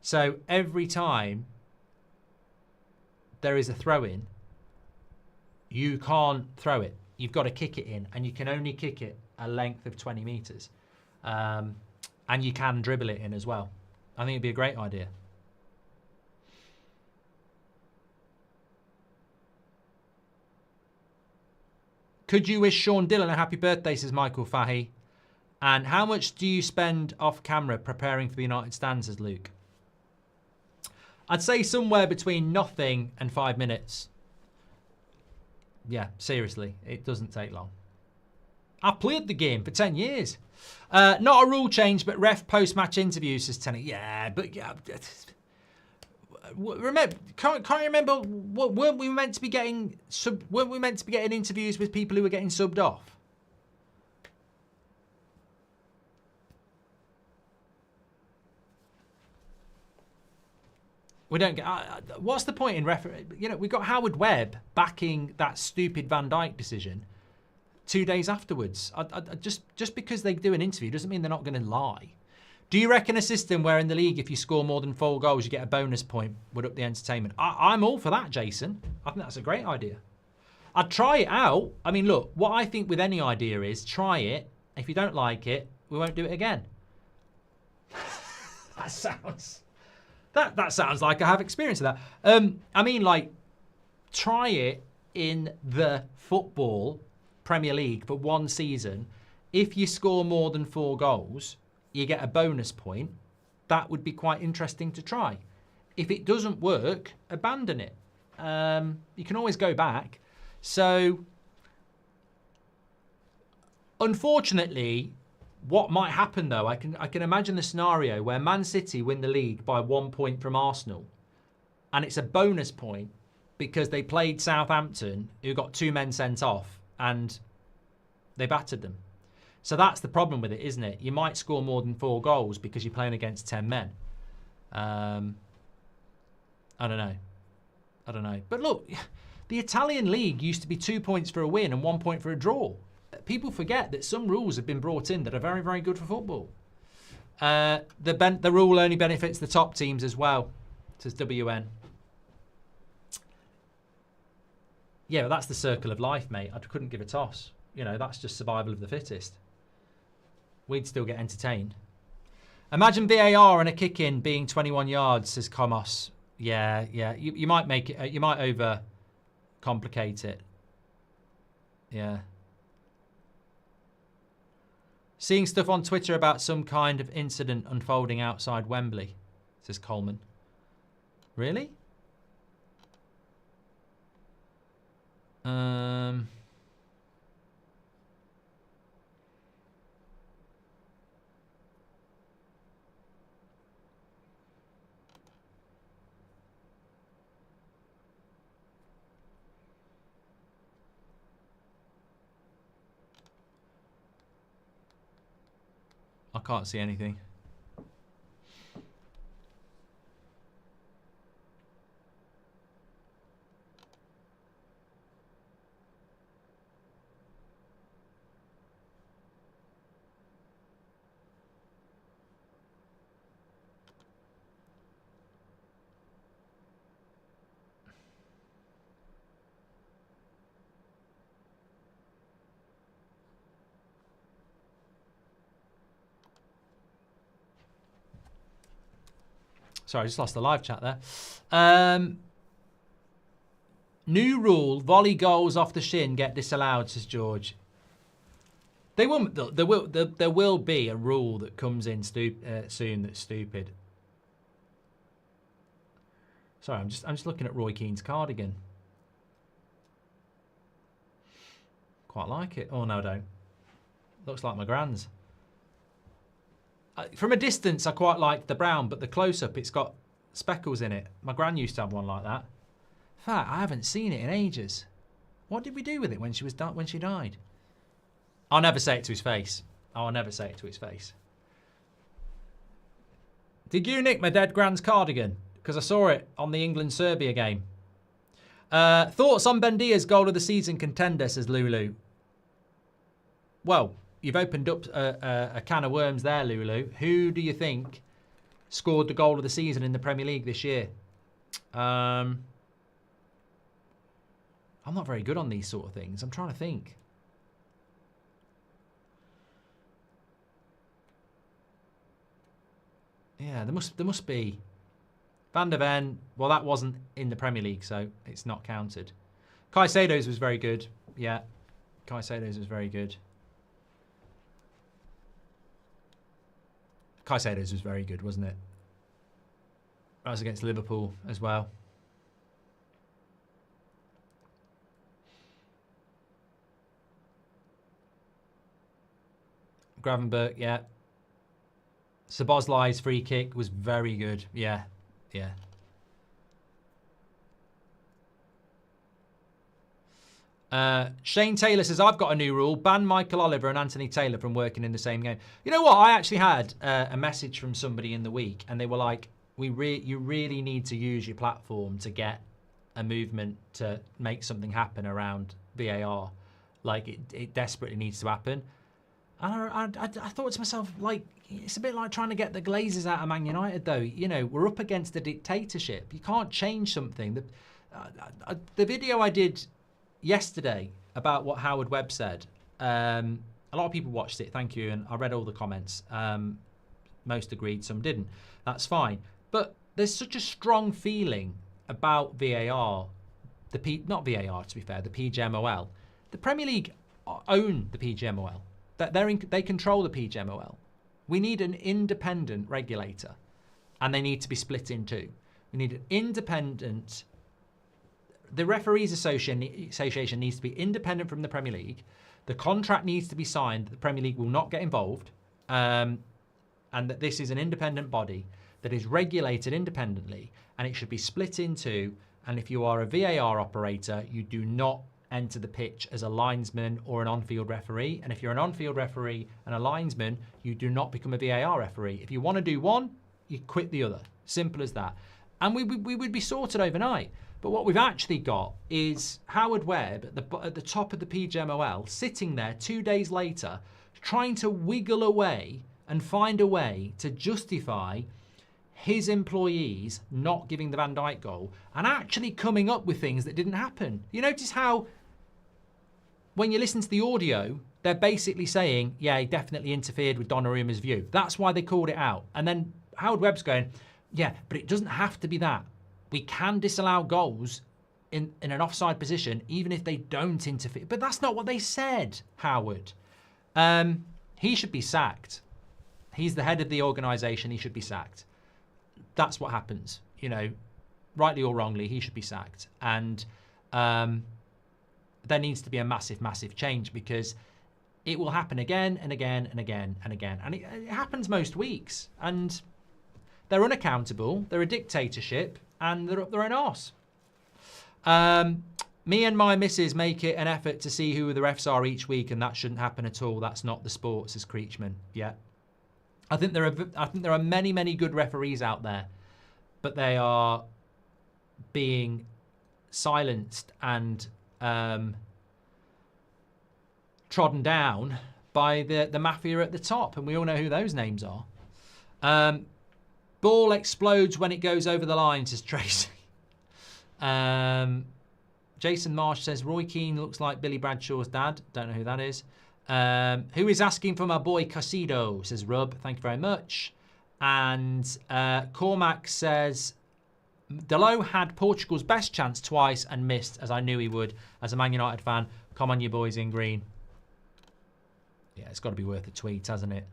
So every time there is a throw in, you can't throw it. You've got to kick it in, and you can only kick it a length of 20 meters. And you can dribble it in as well. I think it'd be a great idea. Could you wish Sean Dillon a happy birthday, says Michael Fahy? And how much do you spend off camera preparing for the United Stands, says Luke? I'd say somewhere between nothing and 5 minutes. Yeah, seriously, it doesn't take long. I've played the game for 10 years. Not a rule change, but ref post-match interviews, says Tenny. Yeah, but yeah. Remember, can't you remember? Weren't we meant to be getting interviews with people who were getting subbed off? We don't get. What's the point in referee? You know, we got Howard Webb backing that stupid Van Dijk decision 2 days afterwards. Just because they do an interview doesn't mean they're not going to lie. Do you reckon a system where in the league, if you score more than 4 goals, you get a bonus point would up the entertainment? I'm all for that, Jason. I think that's a great idea. I'd try it out. I mean, look, what I think with any idea is try it. If you don't like it, we won't do it again. That sounds like I have experience of that. I mean, like, try it in the football Premier League for 1 season. If you score more than 4 goals, you get a bonus point. That would be quite interesting to try. If it doesn't work, abandon it. You can always go back. So, unfortunately, what might happen though, I can imagine the scenario where Man City win the league by 1 point from Arsenal, and it's a bonus point because they played Southampton, who got 2 men sent off, and they battered them. So that's the problem with it, isn't it? You might score more than 4 goals because you're playing against 10 men. I don't know. But look, the Italian league used to be 2 points for a win and 1 point for a draw. People forget that some rules have been brought in that are very, very good for football. The rule only benefits the top teams as well, says WN. Yeah, but that's the circle of life, mate. I couldn't give a toss. You know, that's just survival of the fittest. We'd still get entertained. Imagine VAR and a kick-in being 21 yards, says Komos. Yeah. You might make it. You might over-complicate it. Yeah. Seeing stuff on Twitter about some kind of incident unfolding outside Wembley. says Coleman. Really? I can't see anything. Sorry, I just lost the live chat there. New rule, volley goals off the shin get disallowed, says George. There will be a rule that comes in soon that's stupid. Sorry, I'm just looking at Roy Keane's cardigan. Quite like it. Oh no, I don't. Looks like my gran's. From a distance, I quite like the brown, but the close-up, it's got speckles in it. My gran used to have one like that. In fact, I haven't seen it in ages. What did we do with it when she died? I'll never say it to his face. I'll never say it to his face. Did you nick my dead gran's cardigan? Because I saw it on the England-Serbia game. Thoughts on Bendia's goal of the season contender, says Lulu. Well, you've opened up a can of worms there, Lulu. Who do you think scored the goal of the season in the Premier League this year? I'm not very good on these sort of things. I'm trying to think. Yeah, there must be. Van der Benn, well, that wasn't in the Premier League, so it's not counted. Caicedo's was very good. Yeah, Caicedo's was very good. Caicedo's was very good, wasn't it? That was against Liverpool as well. Gravenberch, yeah. Szoboszlai's free kick was very good. Yeah, yeah. Shane Taylor says, I've got a new rule. Ban Michael Oliver and Anthony Taylor from working in the same game. You know what? I actually had a message from somebody in the week, and they were like, you really need to use your platform to get a movement to make something happen around VAR. Like, it desperately needs to happen. And I thought to myself, like, it's a bit like trying to get the Glazers out of Man United, though. You know, we're up against a dictatorship. You can't change something. The video I did yesterday about what Howard Webb said, a lot of people watched it, thank you, and I read all the comments. Most agreed, some didn't. That's fine. But there's such a strong feeling about VAR, not VAR to be fair, the PGMOL. The Premier League own the PGMOL. They control the PGMOL. We need an independent regulator, and they need to be split in two. We need an independent. The Referees Association needs to be independent from the Premier League. The contract needs to be signed that the Premier League will not get involved, and that this is an independent body that is regulated independently, and it should be split in two. And if you are a VAR operator, you do not enter the pitch as a linesman or an on-field referee. And if you're an on-field referee and a linesman, you do not become a VAR referee. If you want to do one, you quit the other. Simple as that. And we would be sorted overnight. But what we've actually got is Howard Webb at the top of the PGMOL sitting there 2 days later trying to wiggle away and find a way to justify his employees not giving the Van Dijk goal and actually coming up with things that didn't happen. You notice how when you listen to the audio, they're basically saying, yeah, he definitely interfered with Donnarumma's view. That's why they called it out. And then Howard Webb's going, yeah, but it doesn't have to be that. We can disallow goals in an offside position, even if they don't interfere. But that's not what they said, Howard. He should be sacked. He's the head of the organisation. He should be sacked. that's what happens. You know, rightly or wrongly, he should be sacked. And there needs to be a massive, massive change, because it will happen again and again and again and again. And it happens most weeks. And they're unaccountable. They're a dictatorship, and they're up their own arse. Me and my missus make it an effort to see who the refs are each week, and that shouldn't happen at all. That's not the sport, says Creechman. Yeah. I think there are many, many good referees out there, but they are being silenced and trodden down by the mafia at the top, and we all know who those names are. Ball explodes when it goes over the line, says Tracy. Jason Marsh says Roy Keane looks like Billy Bradshaw's dad. Don't know who that is. Who is asking for my boy Casido, says Rub. Thank you very much. And Cormac says Delo had Portugal's best chance twice and missed, as I knew he would. As a Man United fan, come on you boys in green. Yeah, it's got to be worth a tweet, hasn't it?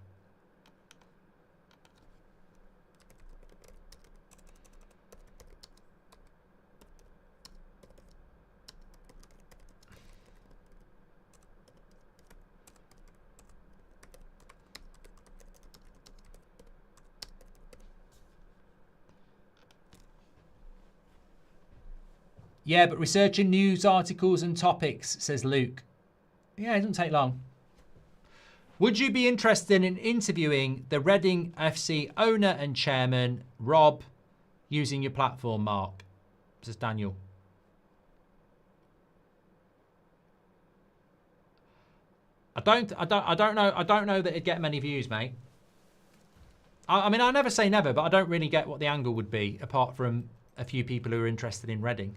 Yeah, but researching news articles and topics, says Luke. Yeah, it doesn't take long. Would you be interested in interviewing the Reading FC owner and chairman, Rob, using your platform, Mark? Says Daniel. I don't know that it'd get many views, mate. I mean, I never say never, but I don't really get what the angle would be, apart from a few people who are interested in Reading.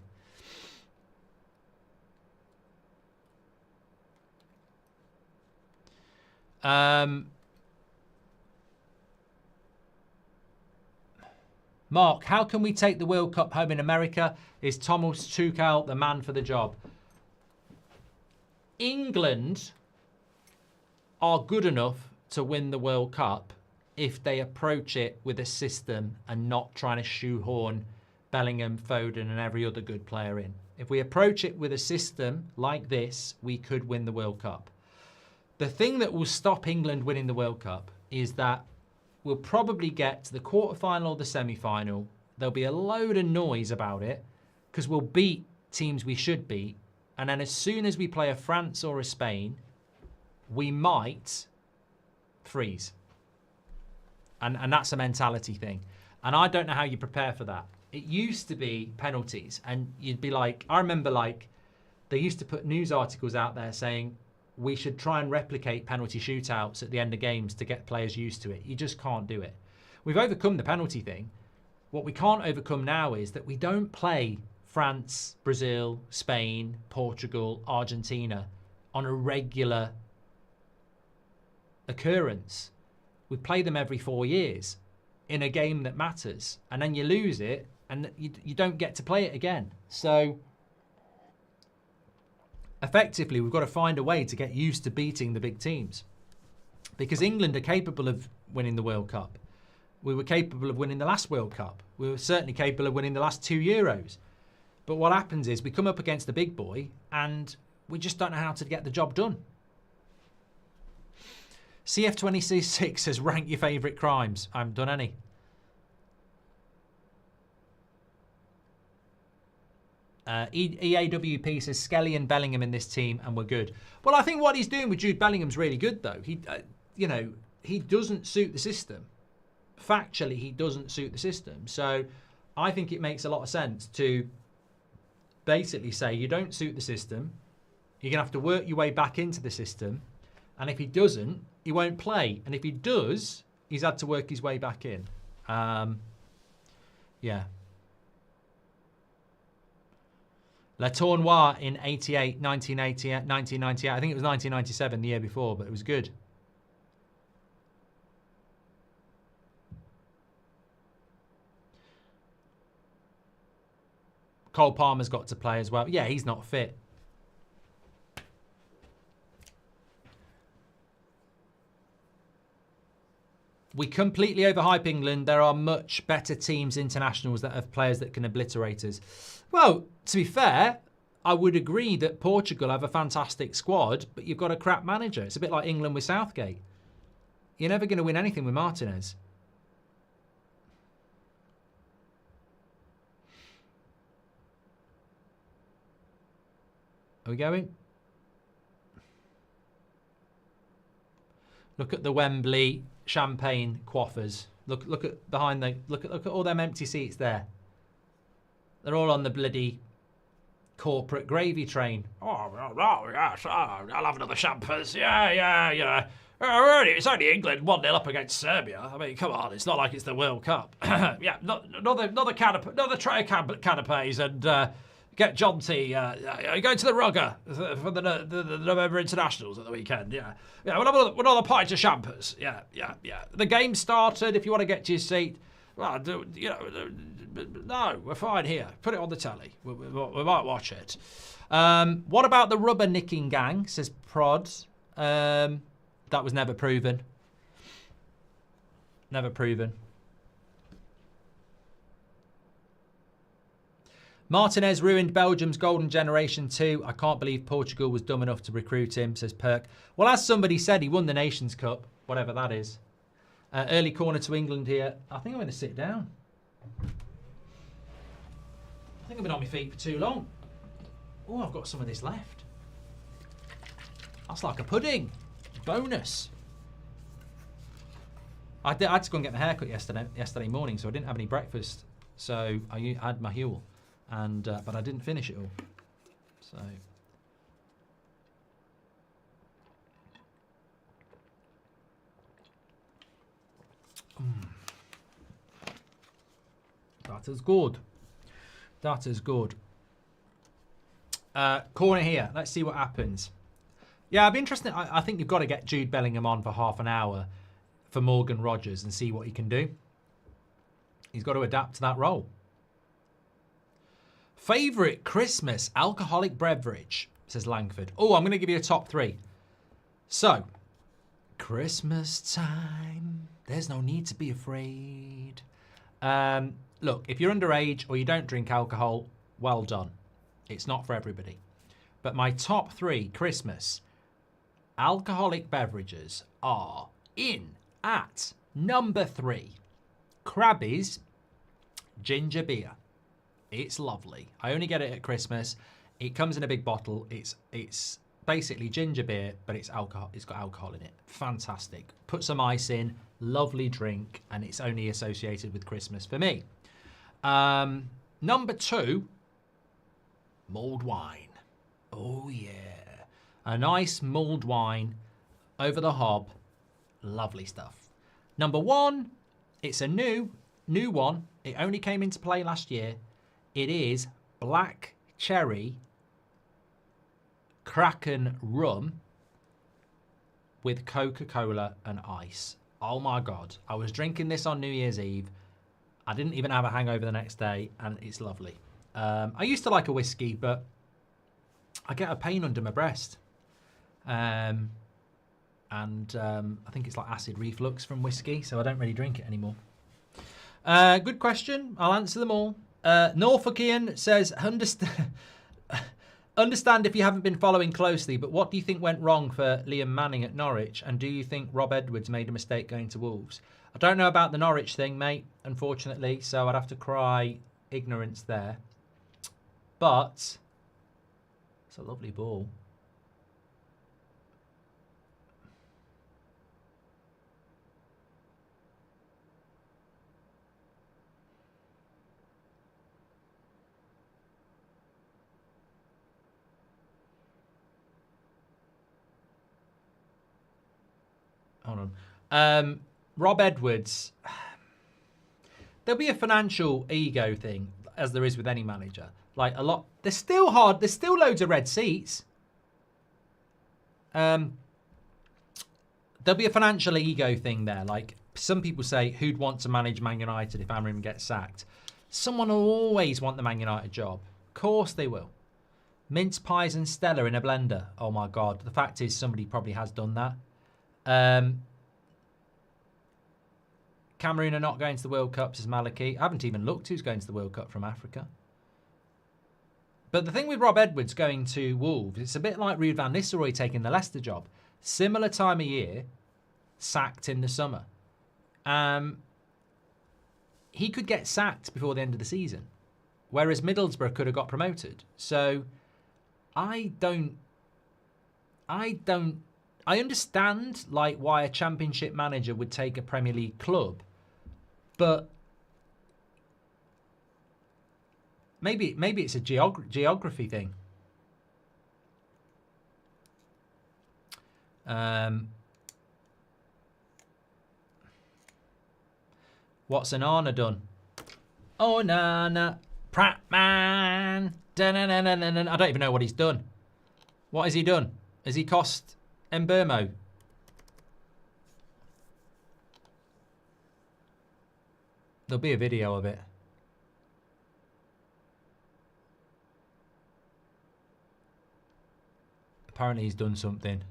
Mark, how can we take the World Cup home in America? Is Thomas Tuchel the man for the job? England are good enough to win the World Cup if they approach it with a system and not trying to shoehorn Bellingham, Foden and every other good player in. If we approach it with a system like this, we could win the World Cup. The thing that will stop England winning the World Cup is that we'll probably get to the quarterfinal or the semi-final. There'll be a load of noise about it because we'll beat teams we should beat. And then as soon as we play a France or a Spain, we might freeze. And that's a mentality thing. And I don't know how you prepare for that. It used to be penalties. And you'd be like, I remember like, they used to put news articles out there saying, we should try and replicate penalty shootouts at the end of games to get players used to it. You just can't do it. We've overcome the penalty thing. What we can't overcome now is that we don't play France, Brazil, Spain, Portugal, Argentina on a regular occurrence. We play them every 4 years in a game that matters. And then you lose it and you don't get to play it again. So effectively, we've got to find a way to get used to beating the big teams. Because England are capable of winning the World Cup. We were capable of winning the last World Cup. We were certainly capable of winning the last 2 Euros. But what happens is we come up against the big boy and we just don't know how to get the job done. CF26 says, rank your favourite crimes. I haven't done any. EAWP says Skelly and Bellingham in this team and we're good. Well, I think what he's doing with Jude Bellingham's really good, though. He, he doesn't suit the system. Factually, he doesn't suit the system. So I think it makes a lot of sense to basically say you don't suit the system. You're going to have to work your way back into the system. And if he doesn't, he won't play. And if he does, he's had to work his way back in. Yeah. Le Tournois in 1998. I think it was 1997, the year before, but it was good. Cole Palmer's got to play as well. Yeah, he's not fit. We completely overhype England. There are much better teams, internationals, that have players that can obliterate us. Well, to be fair, I would agree that Portugal have a fantastic squad, but you've got a crap manager. It's a bit like England with Southgate. You're never going to win anything with Martinez. Are we going? Look at the Wembley champagne quaffers. Look at behind the look at all them empty seats there. They're all on the bloody corporate gravy train. Oh yes, I'll have another champers. Yeah. It's only England 1-0 up against Serbia. I mean, come on, it's not like it's the World Cup. Yeah, another tray of canapes and get John T. Go to the Rugger for the November Internationals at the weekend. Yeah, we'll have another pint of champers. Yeah. The game started. If you want to get to your seat, well, no, we're fine here. Put it on the telly. We might watch it. What about the rubber nicking gang? Says Prod. That was never proven. Never proven. Martinez ruined Belgium's golden generation too. I can't believe Portugal was dumb enough to recruit him, says Perk. Well, as somebody said, he won the Nations Cup, whatever that is. Early corner to England here. I think I'm going to sit down. I think I've been on my feet for too long. Oh, I've got some of this left. That's like a pudding. Bonus. I had to go and get my hair cut yesterday morning, so I didn't have any breakfast. So I had my Huel, and but I didn't finish it all. So. That is good. That is good. Corner here. Let's see what happens. Yeah, I'd be interested. I think you've got to get Jude Bellingham on for half an hour for Morgan Rogers and see what he can do. He's got to adapt to that role. Favourite Christmas alcoholic beverage, says Langford. Oh, I'm going to give you a top 3. So, Christmas time. There's no need to be afraid. Look, if you're underage or you don't drink alcohol, well done. It's not for everybody. But my top 3 Christmas alcoholic beverages are in at number 3. Krabby's ginger beer. It's lovely. I only get it at Christmas. It comes in a big bottle. It's basically ginger beer, but it's alcohol. It's got alcohol in it. Fantastic. Put some ice in. Lovely drink, and it's only associated with Christmas for me. Number 2, mulled wine. Oh yeah, a nice mulled wine over the hob. Lovely stuff. Number 1, it's a new one. It only came into play last year. It is black cherry Kraken rum with Coca-Cola and ice. Oh my God. I was drinking this on New Year's Eve. I didn't even have a hangover the next day, and it's lovely. I used to like a whiskey, but I get a pain under my breast. I think it's like acid reflux from whiskey, so I don't really drink it anymore. Good question. I'll answer them all. Norfolkian says, understand if you haven't been following closely, but what do you think went wrong for Liam Manning at Norwich? And do you think Rob Edwards made a mistake going to Wolves? I don't know about the Norwich thing, mate, unfortunately, so I'd have to cry ignorance there. But it's a lovely ball. Hold on. Rob Edwards. There'll be a financial ego thing, as there is with any manager. Like a lot. There's still hard. There's still loads of red seats. There'll be a financial ego thing there. Like some people say, who'd want to manage Man United if Amorim gets sacked? Someone will always want the Man United job. Of course they will. Mince pies and Stella in a blender. Oh my God. The fact is somebody probably has done that. Cameroon are not going to the World Cup, says Maliki. I haven't even looked who's going to the World Cup from Africa. But the thing with Rob Edwards going to Wolves, it's a bit like Ruud van Nistelrooy taking the Leicester job. Similar time of year, sacked in the summer. He could get sacked before the end of the season, whereas Middlesbrough could have got promoted. So I understand like why a Championship manager would take a Premier League club, but maybe it's a geography thing. What's Onana done? Onana, Pratt man. I don't even know what he's done. What has he done? Has he cost Mbermo? There'll be a video of it. Apparently he's done something.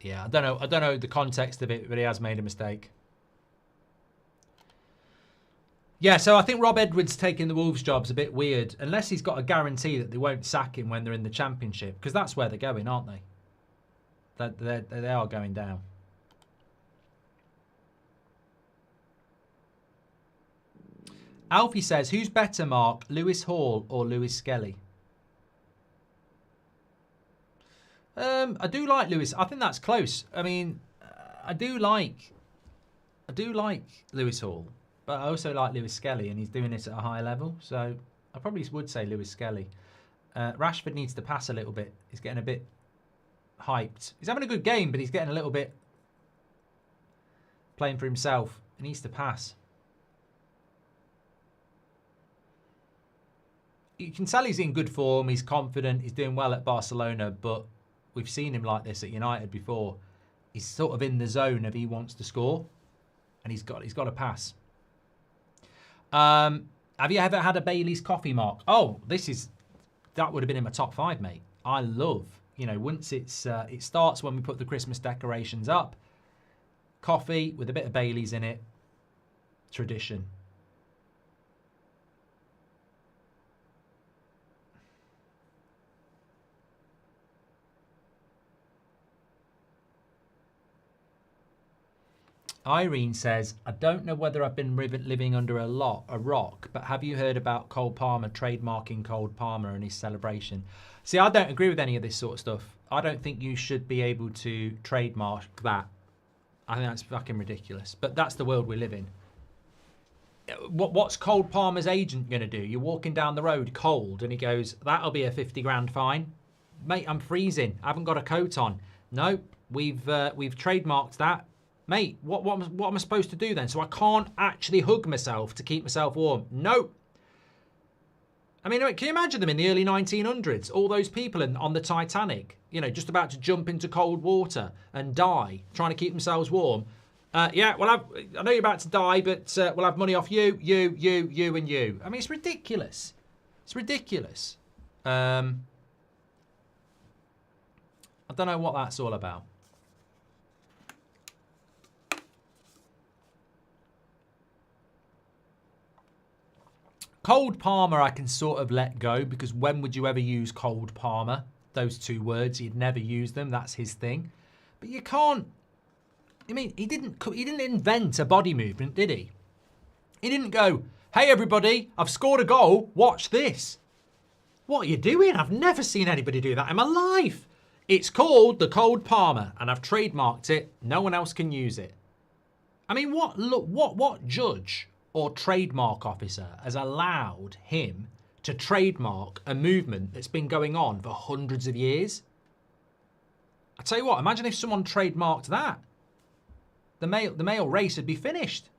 Yeah, I don't know the context of it, but he has made a mistake. Yeah, so I think Rob Edwards taking the Wolves job's a bit weird, unless he's got a guarantee that they won't sack him when they're in the Championship, because that's where they're going, aren't they? They are going down. Alfie says, who's better, Mark, Lewis Hall or Lewis Skelly? I do like Lewis. I think that's close. I mean, I do like Lewis Hall, but I also like Lewis Skelly, and he's doing it at a high level. So I probably would say Lewis Skelly. Rashford needs to pass a little bit. He's getting a bit hyped. He's having a good game, but he's getting a little bit playing for himself. He needs to pass. You can tell he's in good form. He's confident. He's doing well at Barcelona, but we've seen him like this at United before. He's sort of in the zone of he wants to score, and he's got to pass. Have you ever had a Bailey's coffee, Mark? Oh, that would have been in my top 5, mate. I love, once it starts when we put the Christmas decorations up. Coffee with a bit of Bailey's in it. Tradition. Irene says, I don't know whether I've been living under a rock, but have you heard about Cole Palmer trademarking Cole Palmer and his celebration? See, I don't agree with any of this sort of stuff. I don't think you should be able to trademark that. I think that's fucking ridiculous. But that's the world we live in. What's Cole Palmer's agent going to do? You're walking down the road cold and he goes, that'll be a 50 grand fine. Mate, I'm freezing. I haven't got a coat on. Nope, we've trademarked that. Mate, what am I supposed to do then? So I can't actually hug myself to keep myself warm. No. I mean, can you imagine them in the early 1900s? All those people on the Titanic, just about to jump into cold water and die, trying to keep themselves warm. Yeah, well, I know you're about to die, but we'll have money off you, and you. I mean, it's ridiculous. It's ridiculous. I don't know what that's all about. Cold Palmer I can sort of let go, because when would you ever use Cold Palmer? Those two words, you'd never use them. That's his thing. But you can't. I mean, he didn't invent a body movement, did he? He didn't go, hey everybody, I've scored a goal, watch this. What are you doing? I've never seen anybody do that in my life. It's called the Cold Palmer, and I've trademarked it. No one else can use it. I mean, what judge or trademark officer has allowed him to trademark a movement that's been going on for hundreds of years? I tell you what, imagine if someone trademarked that. The male race would be finished.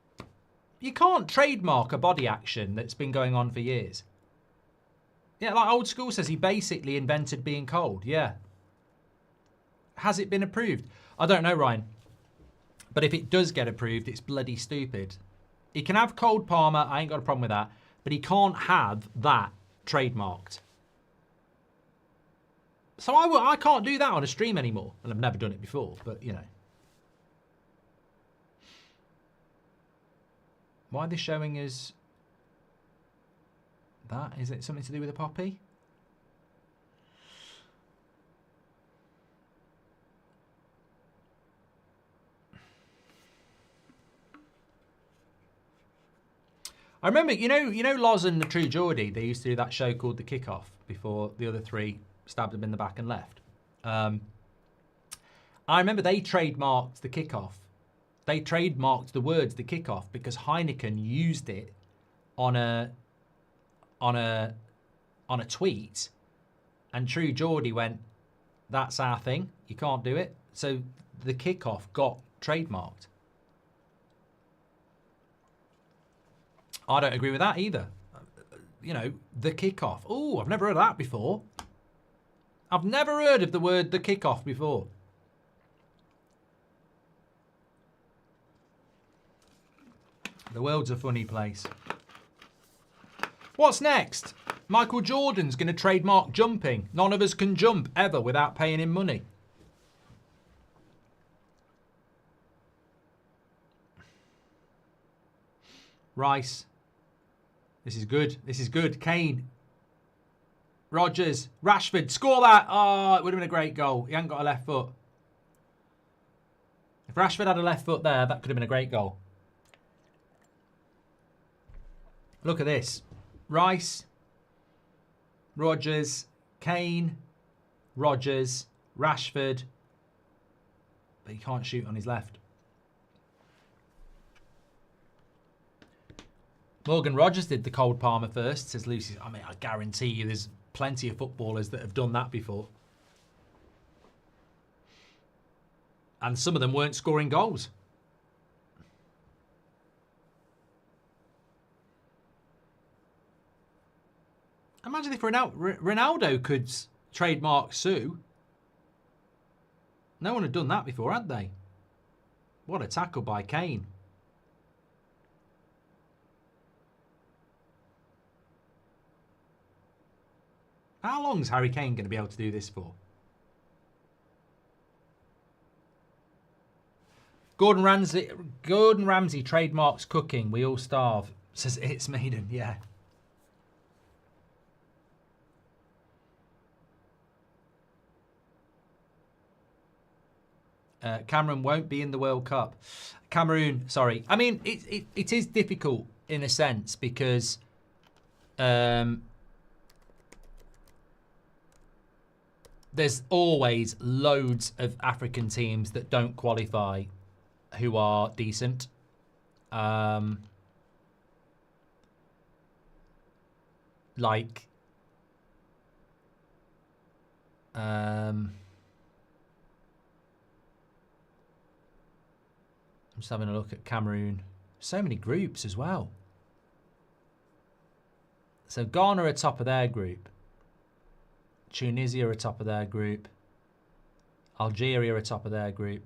You can't trademark a body action that's been going on for years. Yeah, like Old School says, he basically invented being cold. Yeah. Has it been approved? I don't know, Ryan. But if it does get approved, it's bloody stupid. He can have Cold Palmer, I ain't got a problem with that, but he can't have that trademarked. So I can't do that on a stream anymore. And I've never done it before, but you know. Why are they showing us that? Is it something to do with a poppy? I remember, you know Loz and the True Geordie, they used to do that show called The Kickoff before the other three stabbed him in the back and left. I remember they trademarked The Kickoff. They trademarked the words The Kickoff because Heineken used it on a tweet, and True Geordie went, "That's our thing. You can't do it." So The Kickoff got trademarked. I don't agree with that either. You know, The Kickoff. Oh, I've never heard of that before. I've never heard of the word The Kickoff before. The world's a funny place. What's next? Michael Jordan's going to trademark jumping. None of us can jump ever without paying him money. Rice. This is good. This is good. Kane. Rodgers. Rashford. Score that. Oh, it would have been a great goal. He hasn't got a left foot. If Rashford had a left foot there, that could have been a great goal. Look at this. Rice. Rodgers. Kane. Rodgers. Rashford. But he can't shoot on his left. Morgan Rogers did the Cold Palmer first, says Lucy. I mean, I guarantee you there's plenty of footballers that have done that before. And some of them weren't scoring goals. Imagine if Ronaldo could trademark Sue. No one had done that before, had they? What a tackle by Kane. How long is Harry Kane going to be able to do this for? Gordon Ramsay trademarks cooking. We all starve. Says it's Maiden. Yeah. Cameron won't be in the World Cup. Cameroon, sorry. I mean, it is difficult in a sense because there's always loads of African teams that don't qualify who are decent. I'm just having a look at Cameroon. So many groups as well. So Ghana are top of their group. Tunisia are top of their group. Algeria are top of their group.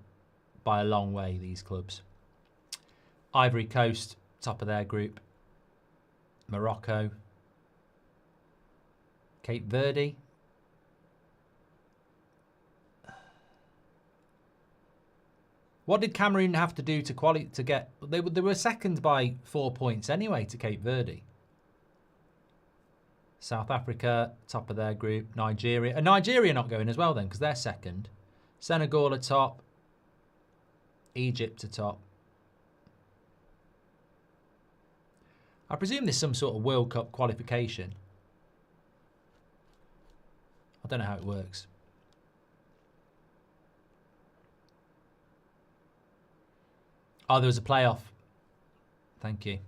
By a long way, these clubs. Ivory Coast, top of their group. Morocco. Cape Verde. What did Cameroon have to do to get... They were second by 4 points anyway to Cape Verde. South Africa, top of their group. Nigeria. And Nigeria not going as well then, because they're second. Senegal are top. Egypt are top. I presume there's some sort of World Cup qualification. I don't know how it works. Oh, there was a playoff. Thank you.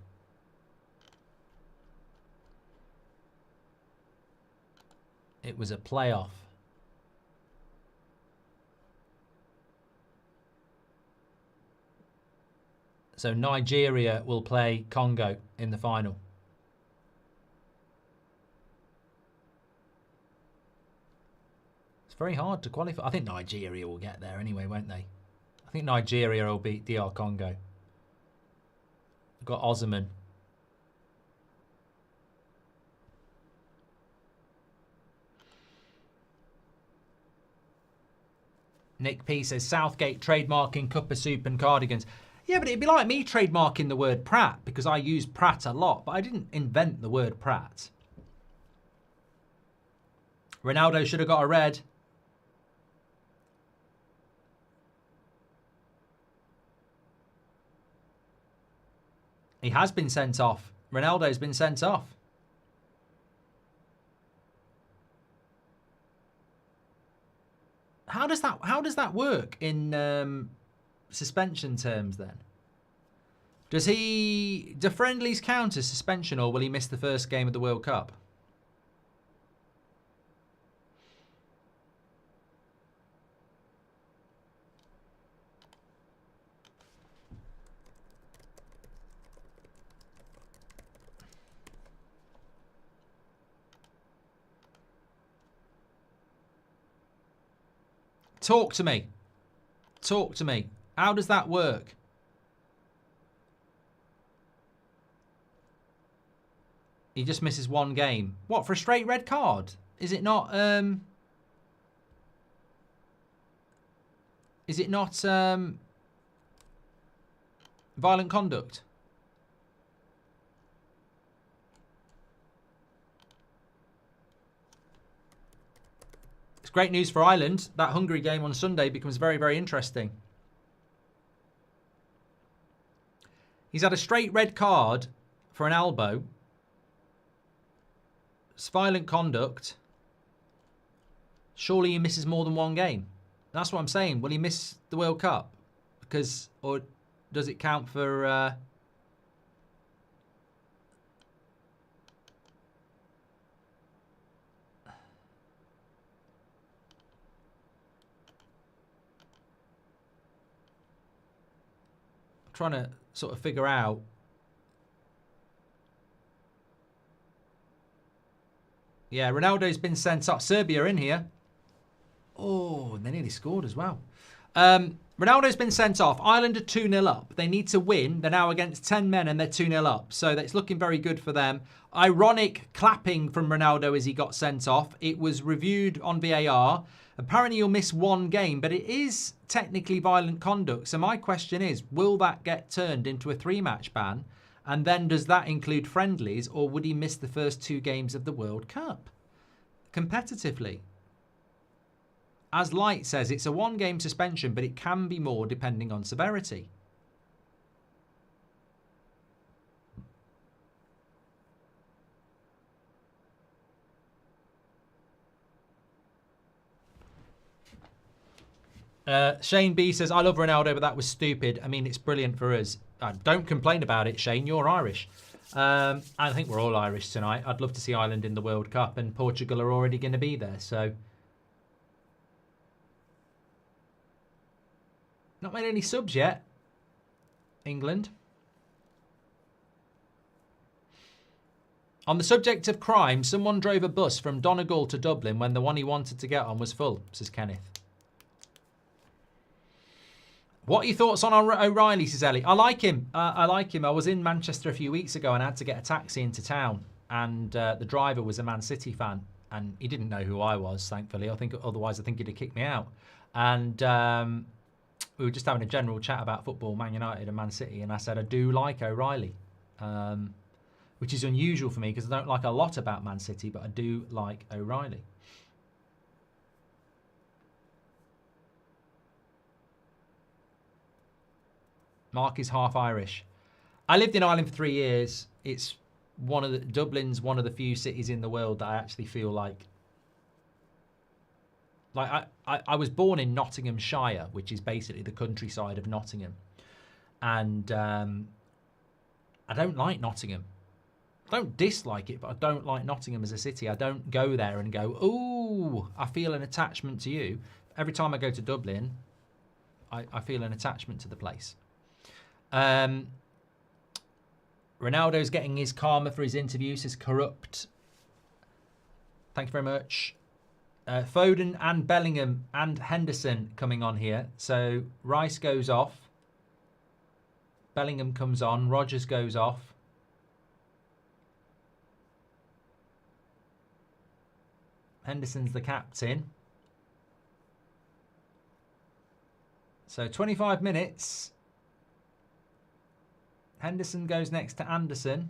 It was a playoff. So Nigeria will play Congo in the final. It's very hard to qualify. I think Nigeria will get there anyway, won't they? I think Nigeria will beat DR Congo. We've got Osman. Nick P says Southgate trademarking cup of soup and cardigans. Yeah, but it'd be like me trademarking the word Pratt because I use Pratt a lot, but I didn't invent the word Pratt. Ronaldo should have got a red. He has been sent off. Ronaldo's been sent off. How does that work in suspension terms then? Do friendlies count as suspension, or will he miss the first game of the World Cup? Talk to me. Talk to me. How does that work? He just misses one game. What, for a straight red card? Is it not violent conduct? It's great news for Ireland. That Hungary game on Sunday becomes very, very interesting. He's had a straight red card for an elbow. It's violent conduct. Surely he misses more than one game. That's what I'm saying. Will he miss the World Cup? Because, or does it count for... trying to sort of figure out. Yeah, Ronaldo's been sent off. Serbia in here. Oh, they nearly scored as well. Ronaldo's been sent off. Ireland are 2-0 up. They need to win. They're now against 10 men and they're 2-0 up. So that's looking very good for them. Ironic clapping from Ronaldo as he got sent off. It was reviewed on VAR. Apparently he'll miss one game, but it is technically violent conduct. So my question is, will that get turned into a 3-match ban? And then does that include friendlies, or would he miss the first 2 games of the World Cup competitively? As Light says, it's a 1-game suspension, but it can be more depending on severity. Shane B says, I love Ronaldo, but that was stupid. I mean, it's brilliant for us. Don't complain about it, Shane. You're Irish. I think we're all Irish tonight. I'd love to see Ireland in the World Cup, and Portugal are already going to be there. So, not made any subs yet. England. On the subject of crime, someone drove a bus from Donegal to Dublin when the one he wanted to get on was full, says Kenneth. What are your thoughts on O'Reilly, says Ellie? I like him. I like him. I was in Manchester a few weeks ago and I had to get a taxi into town. And the driver was a Man City fan. And he didn't know who I was, thankfully. Otherwise, I think he'd have kicked me out. And we were just having a general chat about football, Man United and Man City. And I said, I do like O'Reilly. Which is unusual for me because I don't like a lot about Man City, but I do like O'Reilly. Mark is half Irish. I lived in Ireland for 3 years. It's Dublin's one of the few cities in the world that I actually feel like I was born in Nottinghamshire, which is basically the countryside of Nottingham. And I don't like Nottingham. I don't dislike it, but I don't like Nottingham as a city. I don't go there and go, ooh, I feel an attachment to you. Every time I go to Dublin, I feel an attachment to the place. Ronaldo's getting his karma for his interview, says Corrupt. Thank you very much. Foden and Bellingham and Henderson coming on here. So Rice goes off. Bellingham comes on. Rodgers goes off. Henderson's the captain. So 25 minutes. Henderson goes next to Anderson.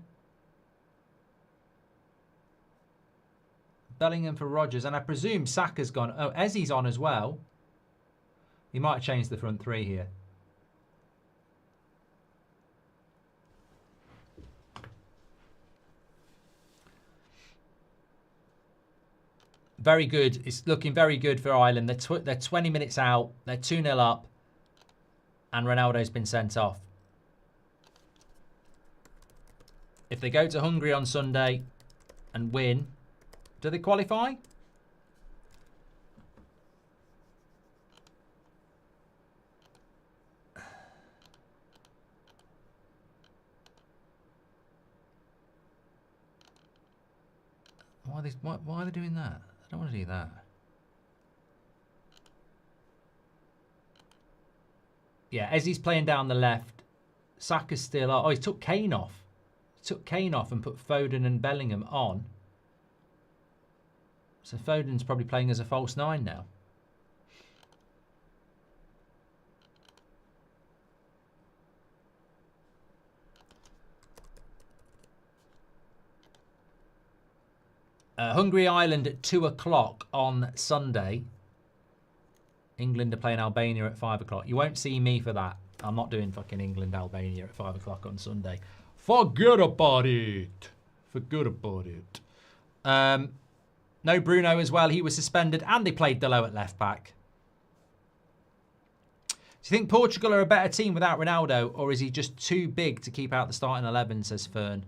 Bellingham for Rodgers. And I presume Saka's gone. Oh, Ezzy's on as well. He might have changed the front three here. Very good. It's looking very good for Ireland. They're 20 minutes out. They're 2-0 up. And Ronaldo's been sent off. If they go to Hungary on Sunday and win, do they qualify? Why are they doing that? I don't want to do that. Yeah, as he's playing down the left, Saka's still on. Oh, he took Kane off. He took Kane off and put Foden and Bellingham on. So Foden's probably playing as a false 9 now. Hungary Ireland at 2 o'clock on Sunday. England are playing Albania at 5 o'clock. You won't see me for that. I'm not doing fucking England Albania at 5 o'clock on Sunday. Forget about it. Forget about it. No Bruno as well. He was suspended and they played Delo at left back. Do you think Portugal are a better team without Ronaldo, or is he just too big to keep out the starting 11, says Fern?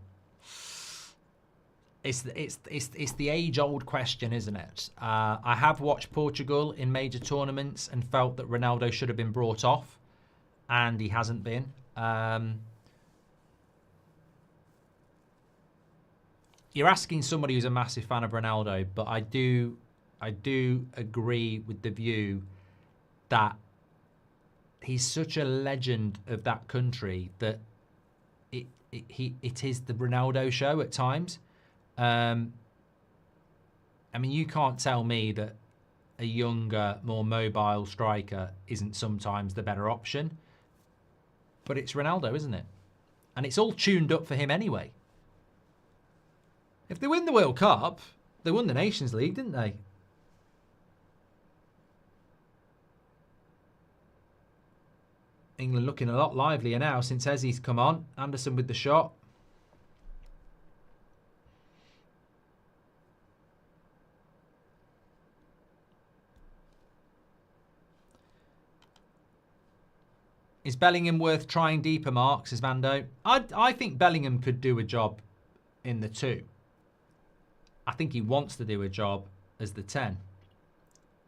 It's the age-old question, isn't it? I have watched Portugal in major tournaments and felt that Ronaldo should have been brought off, and he hasn't been. You're asking somebody who's a massive fan of Ronaldo, but I do agree with the view that he's such a legend of that country that it is the Ronaldo show at times. I mean, you can't tell me that a younger, more mobile striker isn't sometimes the better option. But it's Ronaldo, isn't it? And it's all tuned up for him anyway. If they win the World Cup, they won the Nations League, didn't they? England looking a lot livelier now since Ezzy's come on. Anderson with the shot. Is Bellingham worth trying deeper, Mark, says Vando? I think Bellingham could do a job in the 2. I think he wants to do a job as the 10.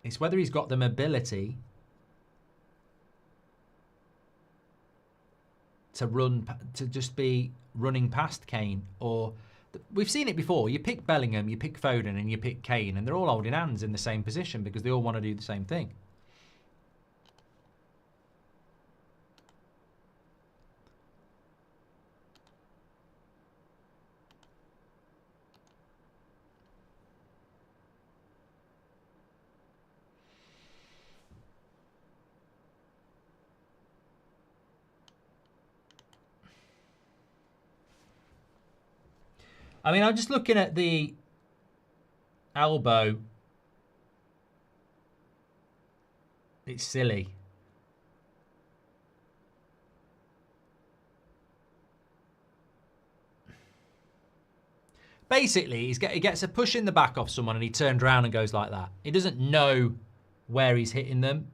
It's whether he's got the mobility to run, to just be running past Kane. Or we've seen it before. You pick Bellingham, you pick Foden, and you pick Kane, and they're all holding hands in the same position because they all want to do the same thing. I mean, I'm just looking at the elbow. It's silly. Basically, he gets a push in the back off someone and he turns around and goes like that. He doesn't know where he's hitting them,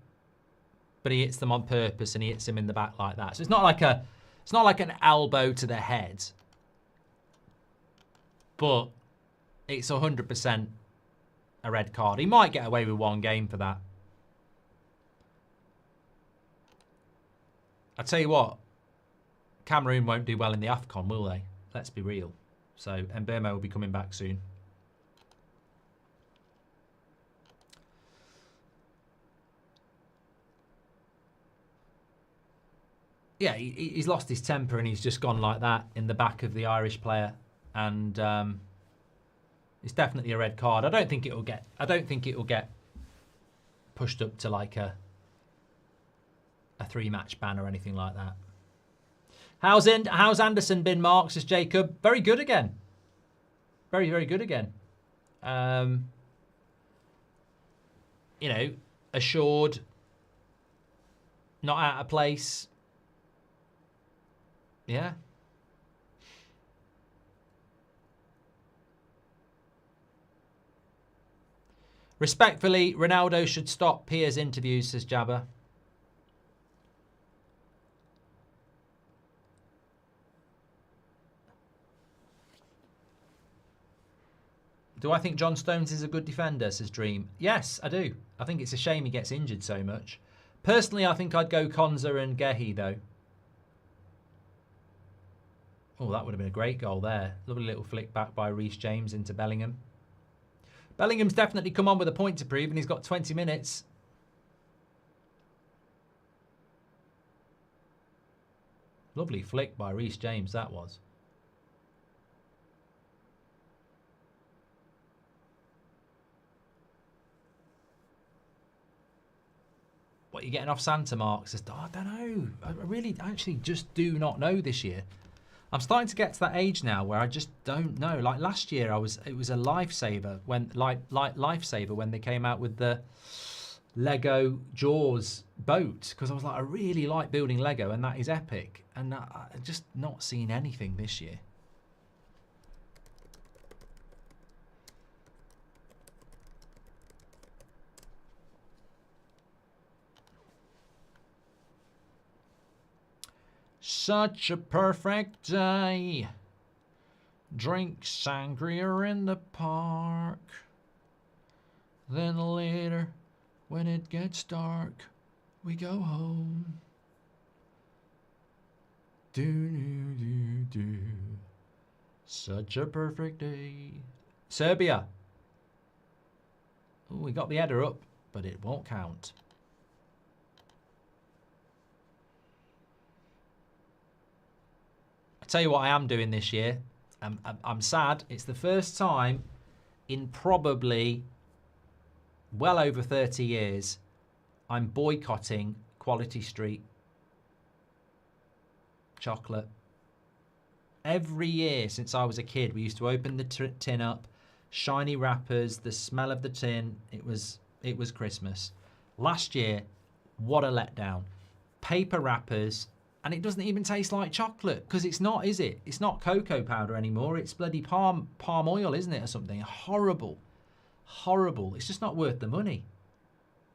but he hits them on purpose and he hits them in the back like that. So it's not like an elbow to the head. But it's 100% a red card. He might get away with 1 game for that. I tell you what, Cameroon won't do well in the AFCON, will they? Let's be real. So Mbemo will be coming back soon. Yeah, he's lost his temper and he's just gone like that in the back of the Irish player, and it's definitely a red card. I don't think it will get pushed up to like a 3-match ban or anything like that. How's Anderson been, Mark? Says Jacob. Very good again. Very, very good again. You know, assured, not out of place. Yeah. Respectfully, Ronaldo should stop Piers' interviews, says Jabba. Do I think John Stones is a good defender, says Dream? Yes, I do. I think it's a shame he gets injured so much. Personally, I think I'd go Konza and Gehi, though. Oh, that would have been a great goal there. Lovely little flick back by Reece James into Bellingham. Bellingham's definitely come on with a point to prove, and he's got 20 minutes. Lovely flick by Reece James, that was. What are you getting off Santa, Mark? Says, oh, I don't know. I really actually just do not know this year. I'm starting to get to that age now where I just don't know. Like last year, it was a lifesaver when lifesaver when they came out with the Lego Jaws boat, because I was like, I really like building Lego, and that is epic. And I just not seen anything this year. Such a perfect day. Drink sangria in the park. Then later, when it gets dark, we go home. Do. Such a perfect day. Serbia. Oh, we got the header up, but it won't count. I tell you what I am doing this year. I'm sad. It's the first time in probably well over 30 years I'm boycotting Quality Street chocolate. Every year since I was a kid, we used to open the tin up, shiny wrappers, the smell of the tin. It was Christmas. Last year, what a letdown. Paper wrappers. And it doesn't even taste like chocolate, because it's not, is it? It's not cocoa powder anymore. It's bloody palm oil, isn't it, or something? Horrible. Horrible. It's just not worth the money.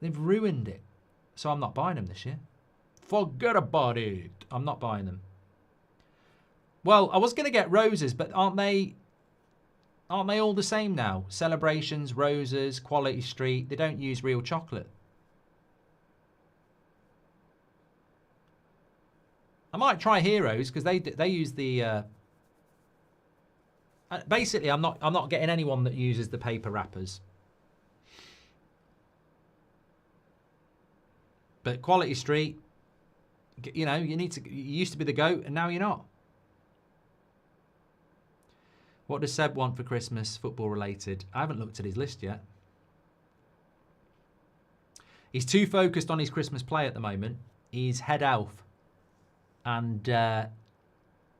They've ruined it. So I'm not buying them this year. Forget about it. I'm not buying them. Well, I was going to get roses, but aren't they all the same now? Celebrations, roses, Quality Street. They don't use real chocolate. I might try Heroes, because they use the. Basically, I'm not getting anyone that uses the paper wrappers. But Quality Street, you know, you used to be the GOAT, and now you're not. What does Seb want for Christmas, football related? I haven't looked at his list yet. He's too focused on his Christmas play at the moment. He's head elf. And I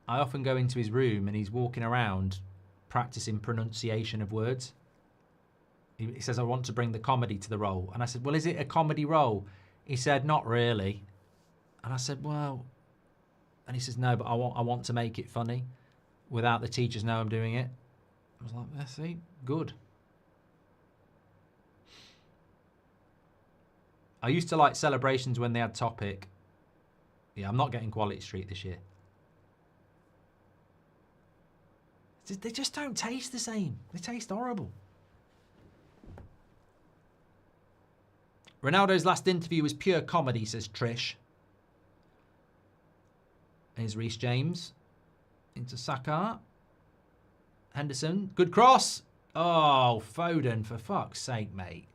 often go into his room and he's walking around practicing pronunciation of words. He says, I want to bring the comedy to the role. And I said, well, is it a comedy role? He said, not really. And I said, well, and he says, no, but I want to make it funny without the teachers know I'm doing it. I was like, yeah, see, good. I used to like celebrations when they had Topic. Yeah, I'm not getting Quality Street this year. They just don't taste the same. They taste horrible. Ronaldo's last interview was pure comedy, says Trish. Here's Reece James. Into Saka. Henderson. Good cross. Oh, Foden, for fuck's sake, mate.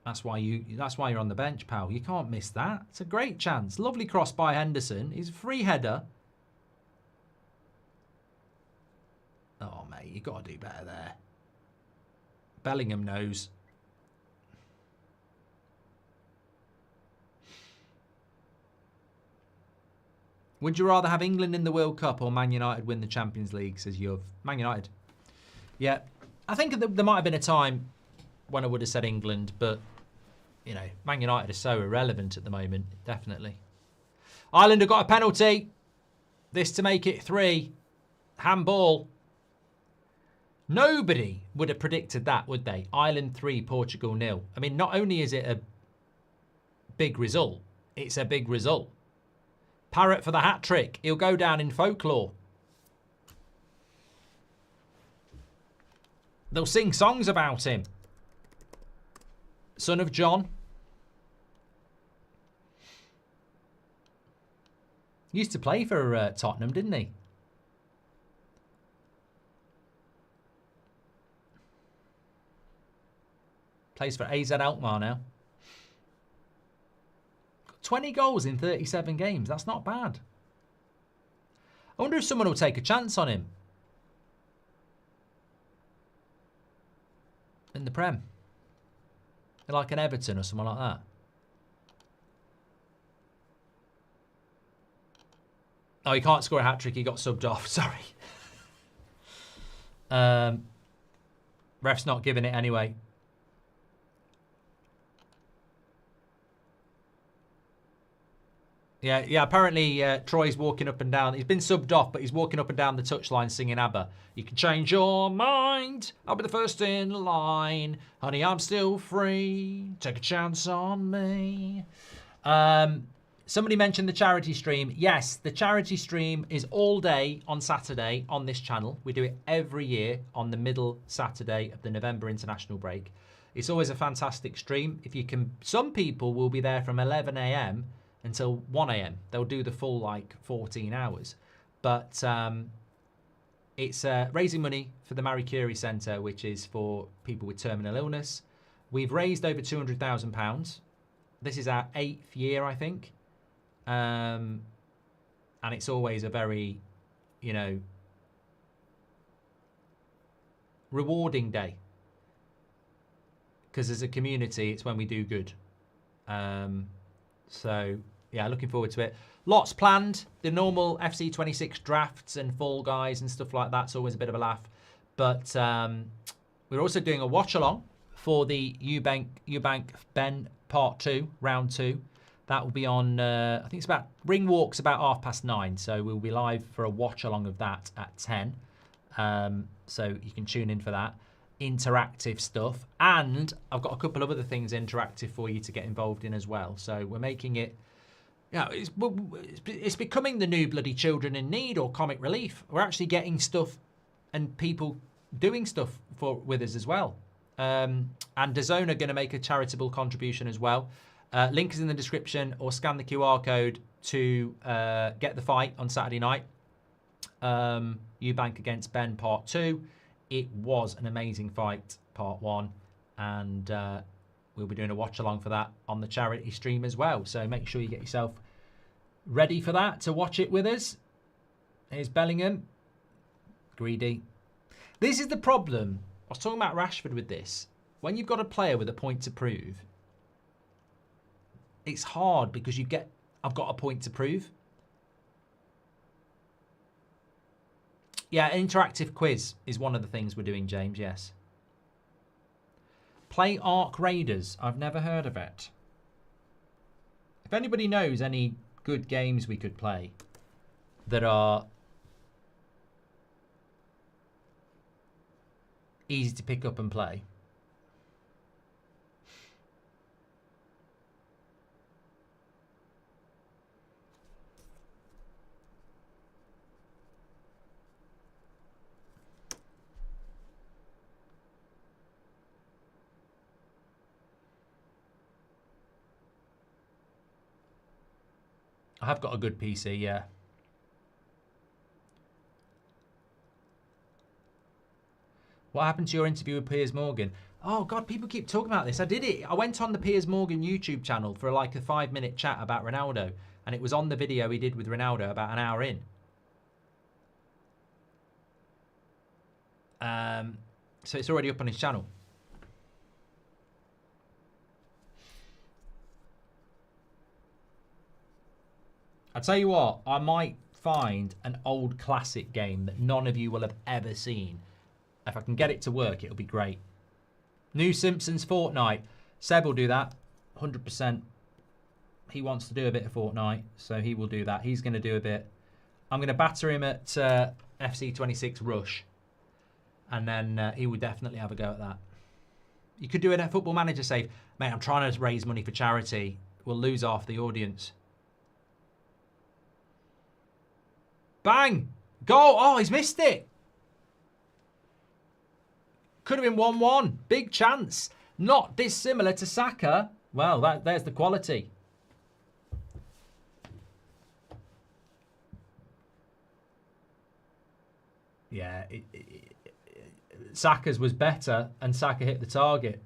That's why you're on the bench, pal. You can't miss that. It's a great chance. Lovely cross by Henderson. He's a free header. Oh, mate, you've got to do better there. Bellingham knows. Would you rather have England in the World Cup or Man United win the Champions League, says Yuv. Man United. Yeah. I think there might have been a time when I would have said England, but, you know, Man United is so irrelevant at the moment, definitely. Ireland have got a penalty. This to make it 3. Handball. Nobody would have predicted that, would they? Ireland 3, Portugal 0. I mean, not only is it a big result, it's a big result. Parrott for the hat-trick. He'll go down in folklore. They'll sing songs about him. Son of John. He used to play for Tottenham, didn't he? Plays for AZ Alkmaar now. 20 goals in 37 games. That's not bad. I wonder if someone will take a chance on him. In the Prem. Like an Everton or someone like that. Oh, he can't score a hat-trick. He got subbed off. Sorry. Ref's not giving it anyway. Yeah. Apparently, Troy's walking up and down. He's been subbed off, but he's walking up and down the touchline singing ABBA. You can change your mind. I'll be the first in line. Honey, I'm still free. Take a chance on me. Somebody mentioned the charity stream. Yes, the charity stream is all day on Saturday on this channel. We do it every year on the middle Saturday of the November international break. It's always a fantastic stream. If you can, some people will be there from 11 a.m. until 1 a.m. They'll do the full, like, 14 hours. But it's raising money for the Marie Curie Centre, which is for people with terminal illness. We've raised over £200,000. This is our 8th year, I think. And it's always a very, you know, rewarding day. Because as a community, it's when we do good. So... yeah, looking forward to it. Lots planned. The normal FC26 drafts and Fall Guys and stuff like that's always a bit of a laugh. But we're also doing a watch-along for the Eubank Benn Part 2, Round 2. That will be on, I think it's about, ring walk's about 9:30. So we'll be live for a watch-along of that at 10. So you can tune in for that. Interactive stuff. And I've got a couple of other things interactive for you to get involved in as well. So we're making it... yeah, it's becoming the new bloody Children in Need or Comic Relief. We're actually getting stuff and people doing stuff with us as well. And DAZN are going to make a charitable contribution as well. Link is in the description, or scan the QR code to get the fight on Saturday night. Eubank against Benn Part 2. It was an amazing fight, Part 1. And... we'll be doing a watch-along for that on the charity stream as well. So make sure you get yourself ready for that, to watch it with us. Here's Bellingham. Greedy. This is the problem. I was talking about Rashford with this. When you've got a player with a point to prove, it's hard because I've got a point to prove. Yeah, an interactive quiz is one of the things we're doing, James, yes. Play Ark Raiders. I've never heard of it. If anybody knows any good games we could play that are easy to pick up and play. I have got a good PC, yeah. What happened to your interview with Piers Morgan? Oh, God, people keep talking about this. I did it. I went on the Piers Morgan YouTube channel for like a 5-minute chat about Ronaldo. And it was on the video he did with Ronaldo about an hour in. So it's already up on his channel. I'll tell you what, I might find an old classic game that none of you will have ever seen. If I can get it to work, it'll be great. New Simpsons Fortnite. Seb will do that, 100%. He wants to do a bit of Fortnite, so he will do that. He's going to do a bit. I'm going to batter him at FC26 Rush, and then he would definitely have a go at that. You could do it at Football Manager save. Mate, I'm trying to raise money for charity. We'll lose half the audience. Bang! Goal! Oh, he's missed it. Could have been 1-1. Big chance. Not dissimilar to Saka. Well, there's the quality. Yeah, Saka's was better, and Saka hit the target.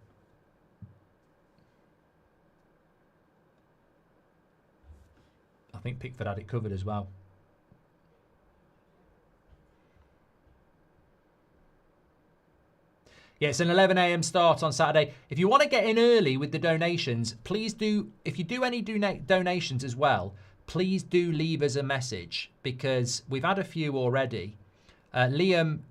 I think Pickford had it covered as well. Yeah, it's an 11 a.m. start on Saturday. If you want to get in early with the donations, please do. If you do any donations as well, please do leave us a message, because we've had a few already. Liam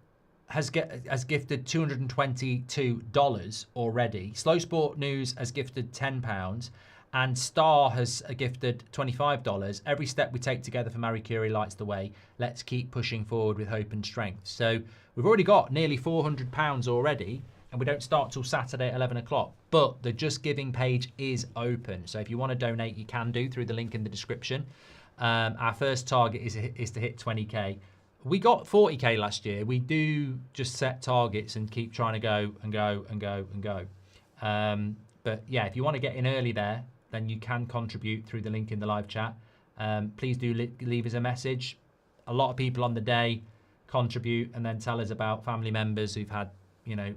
has gifted $222 already. Slow Sport News has gifted £10. And Star has gifted $25. Every step we take together for Marie Curie lights the way. Let's keep pushing forward with hope and strength. So we've already got nearly £400 already, and we don't start till Saturday at 11 o'clock. But the Just Giving page is open. So if you want to donate, you can do through the link in the description. Our first target is to hit 20k. We got 40k last year. We do just set targets and keep trying to go and go and go and go. But yeah, if you want to get in early there, then you can contribute through the link in the live chat. Please do leave us a message. A lot of people on the day contribute and then tell us about family members who've had,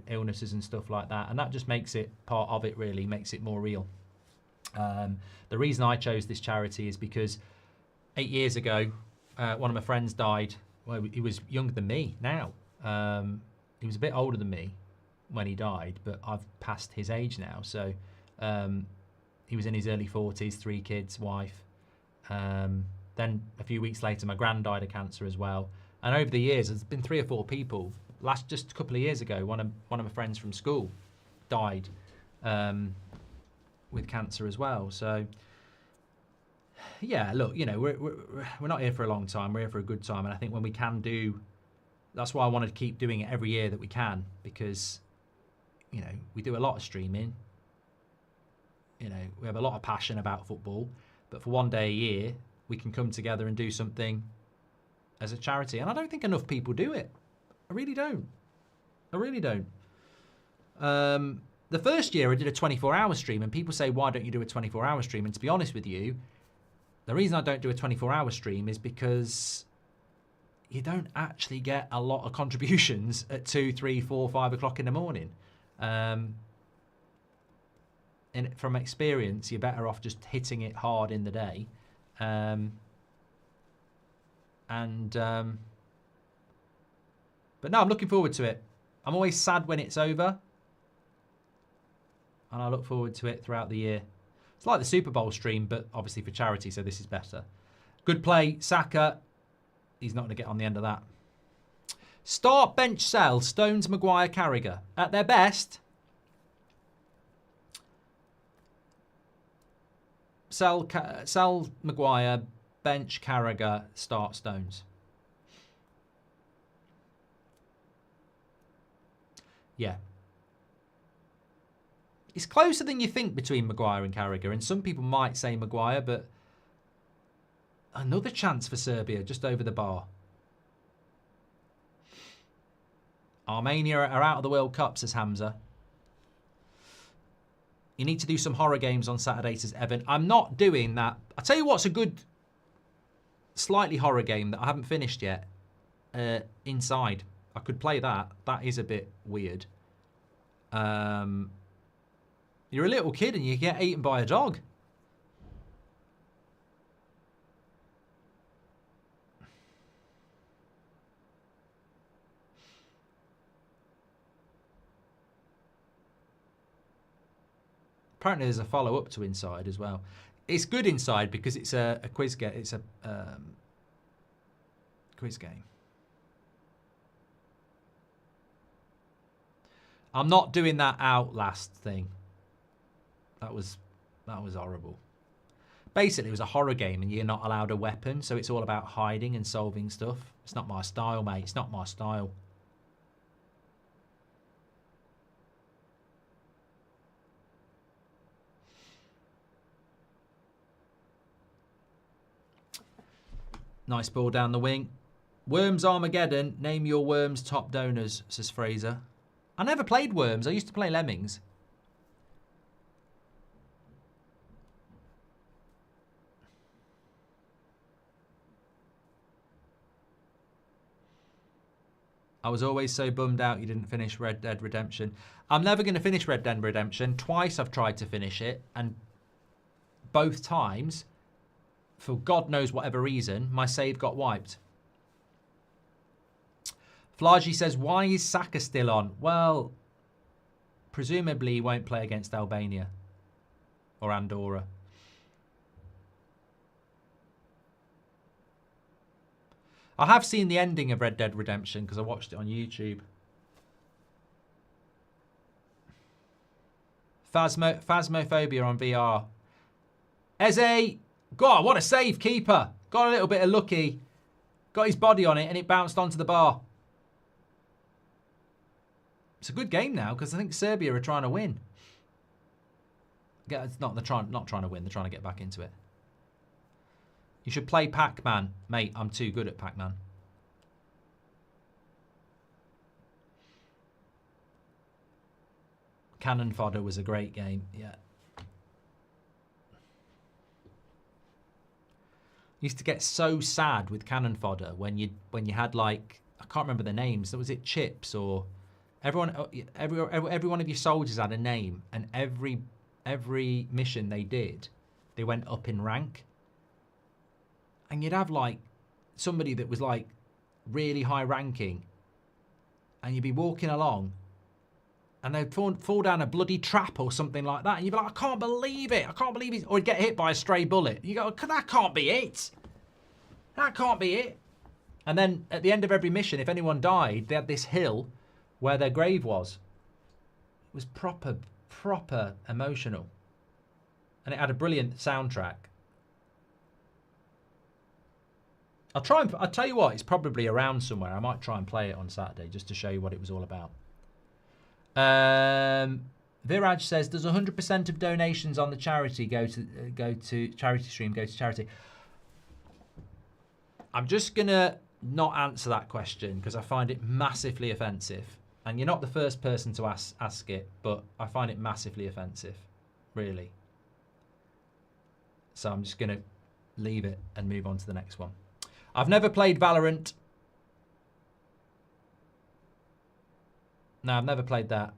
illnesses and stuff like that. And that just makes it part of it, really, makes it more real. The reason I chose this charity is because 8 years ago, one of my friends died. Well, he was younger than me now. He was a bit older than me when he died, but I've passed his age now. So he was in his early 40s, 3 kids, wife. Then a few weeks later, my gran died of cancer as well. And over the years, there's been 3 or 4 people. Just a couple of years ago, one of my friends from school died with cancer as well. So yeah, look, we're not here for a long time. We're here for a good time. And I think when we can do, that's why I wanted to keep doing it every year that we can, because we do a lot of streaming. We have a lot of passion about football, but for one day a year, we can come together and do something as a charity. And I don't think enough people do it. I really don't. The first year I did a 24-hour stream, and people say, why don't you do a 24-hour stream? And to be honest with you, the reason I don't do a 24-hour stream is because you don't actually get a lot of contributions at 2, 3, 4, 5 o'clock in the morning. And from experience, you're better off just hitting it hard in the day. But no, I'm looking forward to it. I'm always sad when it's over, and I look forward to it throughout the year. It's like the Super Bowl stream, but obviously for charity, so this is better. Good play, Saka. He's not going to get on the end of that. Start, bench, sell, Stones, Maguire, Carragher. At their best, sell Maguire, bench Carragher, start Stones. Yeah. It's closer than you think between Maguire and Carragher, and some people might say Maguire, but another chance for Serbia just over the bar. Armenia are out of the World Cup, says Hamza. You need to do some horror games on Saturday, says Evan. I'm not doing that. I'll tell you what's a good, slightly horror game that I haven't finished yet. Inside. I could play that. That is a bit weird. You're a little kid and you get eaten by a dog. Apparently there's a follow-up to Inside as well. It's good Inside because it's a quiz game. It's a quiz game. I'm not doing that Outlast thing. That was horrible. Basically, it was a horror game and you're not allowed a weapon, so it's all about hiding and solving stuff. It's not my style, mate. It's not my style. Nice ball down the wing. Worms Armageddon. Name your Worms top donors, says Fraser. I never played Worms. I used to play Lemmings. I was always so bummed out you didn't finish Red Dead Redemption. I'm never going to finish Red Dead Redemption. Twice I've tried to finish it, and both times, for God knows whatever reason, my save got wiped. Flagi says, why is Saka still on? Well, presumably he won't play against Albania or Andorra. I have seen the ending of Red Dead Redemption because I watched it on YouTube. Phasmophobia on VR. Eze! God, what a save, keeper. Got a little bit of lucky. Got his body on it and it bounced onto the bar. It's a good game now because I think Serbia are trying to win. It's not trying to win. They're trying to get back into it. You should play Pac-Man. Mate, I'm too good at Pac-Man. Cannon Fodder was a great game. Yeah. Used to get so sad with Cannon Fodder when you had, like, I can't remember the names. Was it Chips or every one of your soldiers had a name, and every mission they did, they went up in rank. And you'd have, like, somebody that was, like, really high ranking, and you'd be walking along and they'd fall down a bloody trap or something like that, and you'd be like, I can't believe it. I can't believe it. Or you'd get hit by a stray bullet. You go, that can't be it. That can't be it. And then at the end of every mission, if anyone died, they had this hill where their grave was. It was proper emotional. And it had a brilliant soundtrack. I'll tell you what, it's probably around somewhere. I might try and play it on Saturday just to show you what it was all about. Viraj says, does 100% of donations on the charity go to charity stream go to charity? I'm just gonna not answer that question because I find it massively offensive. And you're not the first person to ask it, but I find it massively offensive, really. So I'm just gonna leave it and move on to the next one. I've never played Valorant. No, I've never played that.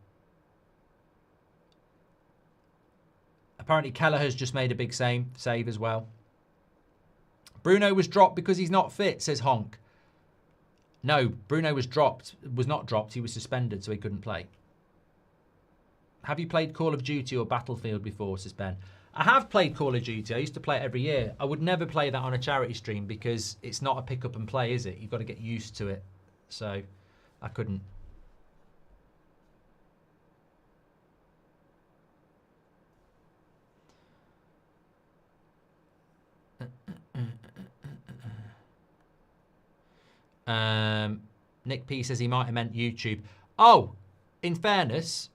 Apparently Kelleher's just made a big save as well. Bruno was dropped because he's not fit, says Honk. No, Bruno was not dropped. He was suspended, so he couldn't play. Have you played Call of Duty or Battlefield before, says Ben? I have played Call of Duty. I used to play it every year. I would never play that on a charity stream because it's not a pick up and play, is it? You've got to get used to it. So I couldn't. Nick P says he might have meant YouTube. Oh, in fairness,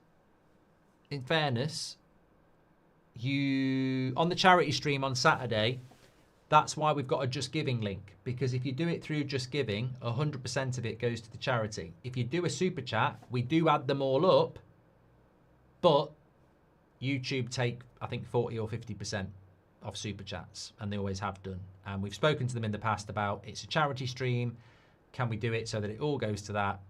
you on the charity stream on Saturday, that's why we've got a Just Giving link, because if you do it through Just Giving, 100% of it goes to the charity. If you do a super chat, we do add them all up, but YouTube take, I think, 40 or 50% of super chats, and they always have done. And we've spoken to them in the past about it's a charity stream. Can we do it so that it all goes to that?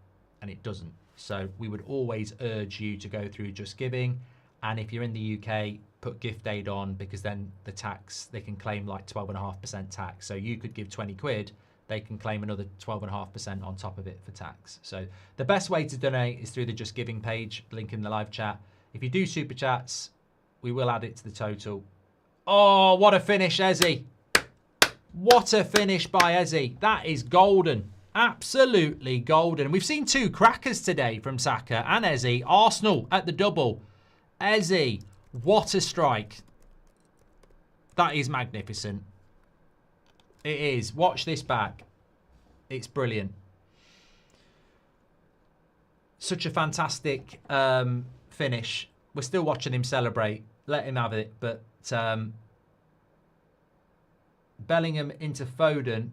And it doesn't. So we would always urge you to go through Just Giving. And if you're in the UK, put gift aid on, because then the tax, they can claim like 12.5% tax. So you could give 20 quid, they can claim another 12.5% on top of it for tax. So the best way to donate is through the Just Giving page, link in the live chat. If you do super chats, we will add it to the total. Oh, what a finish, Eze. What a finish by Eze. That is golden. Absolutely golden. We've seen two crackers today from Saka and Eze. Arsenal at the double. Eze, what a strike. That is magnificent. It is. Watch this back. It's brilliant. Such a fantastic finish. We're still watching him celebrate. Let him have it. But Bellingham into Foden.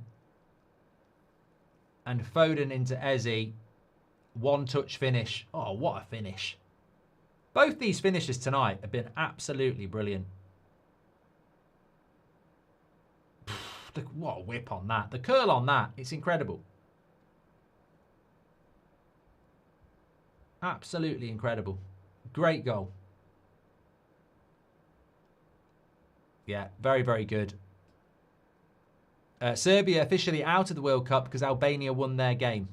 And Foden into Eze. One-touch finish. Oh, what a finish. Both these finishes tonight have been absolutely brilliant. What a whip on that. The curl on that, it's incredible. Absolutely incredible. Great goal. Yeah, very, very good. Serbia officially out of the World Cup because Albania won their game.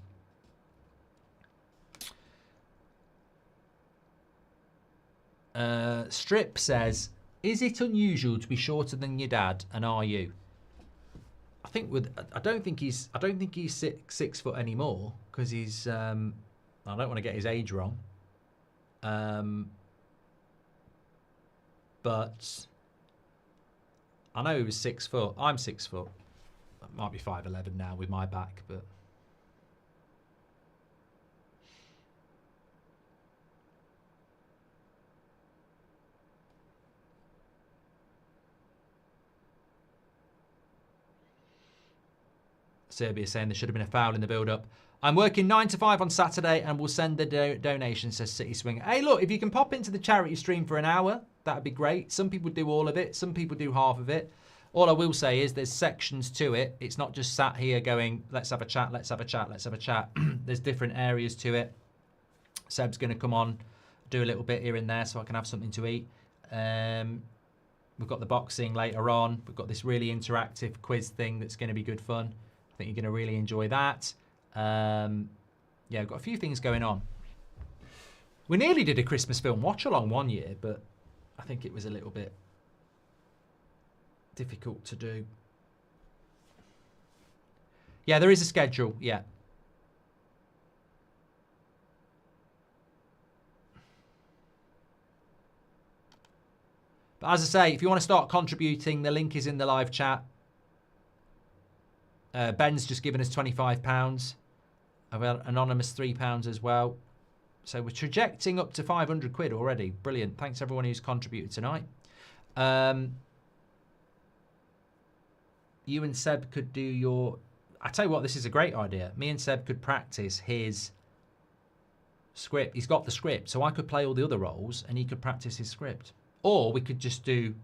Strip says, is it unusual to be shorter than your dad, and are you? I don't think he's 6 foot anymore, because he's I don't want to get his age wrong. But I know he was 6 foot. I'm 6 foot. It might be 5'11" now with my back, but Serbia saying there should have been a foul in the build-up. I'm working 9 to 5 on Saturday and we'll send the donation, says City Swing. Hey, look, if you can pop into the charity stream for an hour, that would be great. Some people do all of it. Some people do half of it. All I will say is there's sections to it. It's not just sat here going, let's have a chat, let's have a chat, let's have a chat. There's different areas to it. Seb's going to come on, do a little bit here and there so I can have something to eat. We've got the boxing later on. We've got this really interactive quiz thing that's going to be good fun. I think you're going to really enjoy that. Yeah, we've got a few things going on. We nearly did a Christmas film watch-along one year, but I think it was a little bit difficult to do. Yeah, there is a schedule, yeah. But as I say, if you want to start contributing, the link is in the live chat. Ben's just given us £25. I've had anonymous £3 as well. So we're trajecting up to 500 quid already. Brilliant. Thanks everyone who's contributed tonight. You and Seb could do your... I tell you what, this is a great idea. Me and Seb could practice his script. He's got the script, so I could play all the other roles and he could practice his script. Or we could just do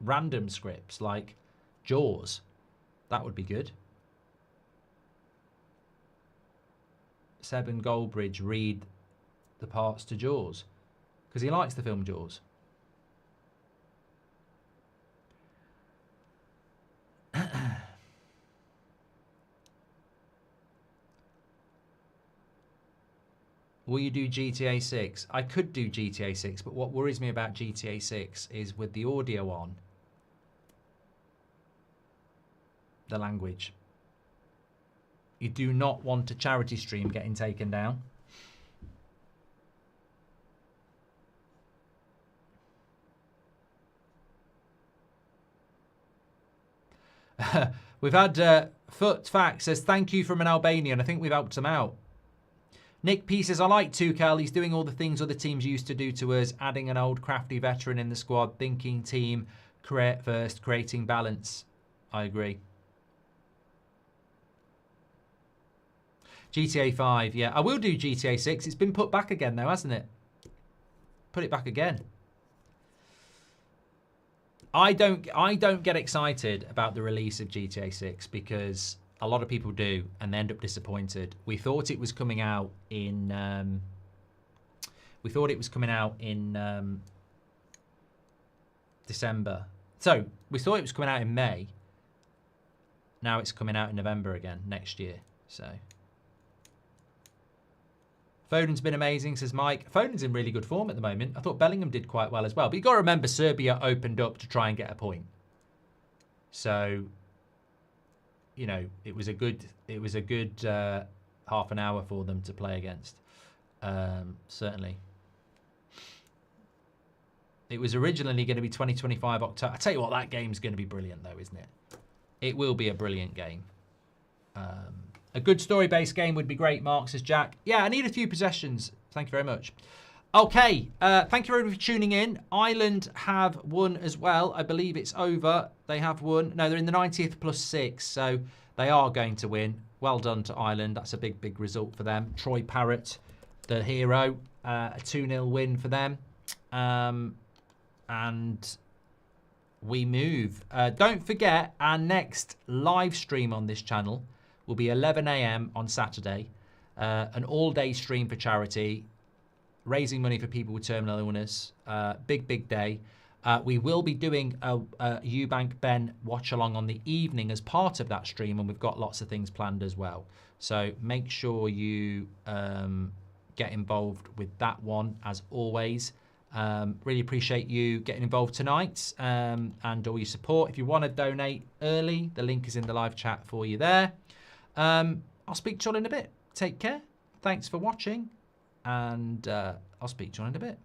random scripts like Jaws. That would be good. Seb and Goldbridge read the parts to Jaws because he likes the film Jaws. Will you do GTA 6? I could do GTA 6, but what worries me about GTA 6 is with the audio on, the language. You do not want a charity stream getting taken down. We've had Foot Fact says, thank you from an Albanian. I think we've helped him out. Nick P says, I like Tuchel. He's doing all the things other teams used to do to us, adding an old crafty veteran in the squad, thinking team, create first, creating balance. I agree. GTA 5, yeah. I will do GTA 6. It's been put back again though, hasn't it? Put it back again. I don't get excited about the release of GTA 6 because a lot of people do, and they end up disappointed. We thought it was coming out in December. So we thought it was coming out in May. Now it's coming out in November again next year. So Foden's been amazing, says Mike. Foden's in really good form at the moment. I thought Bellingham did quite well as well. But you've got to remember, Serbia opened up to try and get a point. So, you know, it was a good half an hour for them to play against. Certainly. It was originally going to be 2025 October. I tell you what, that game's going to be brilliant though, isn't it? It will be a brilliant game. A good story-based game would be great, Mark, says Jack. Yeah, I need a few possessions. Thank you very much. Okay, thank you very much for tuning in. Ireland have won as well. I believe it's over. They have won. No, they're in the 90th plus 6, so they are going to win. Well done to Ireland. That's a big, big result for them. Troy Parrott, the hero. A 2-0 win for them. And we move. Don't forget, our next live stream on this channel will be 11 a.m. on Saturday. An all-day stream for charity, raising money for people with terminal illness. Big, big day. We will be doing a Eubank Benn watch-along on the evening as part of that stream, and we've got lots of things planned as well. So make sure you get involved with that one, as always. Really appreciate you getting involved tonight and all your support. If you want to donate early, the link is in the live chat for you there. I'll speak to you all in a bit. Take care. Thanks for watching, and I'll speak to you all in a bit.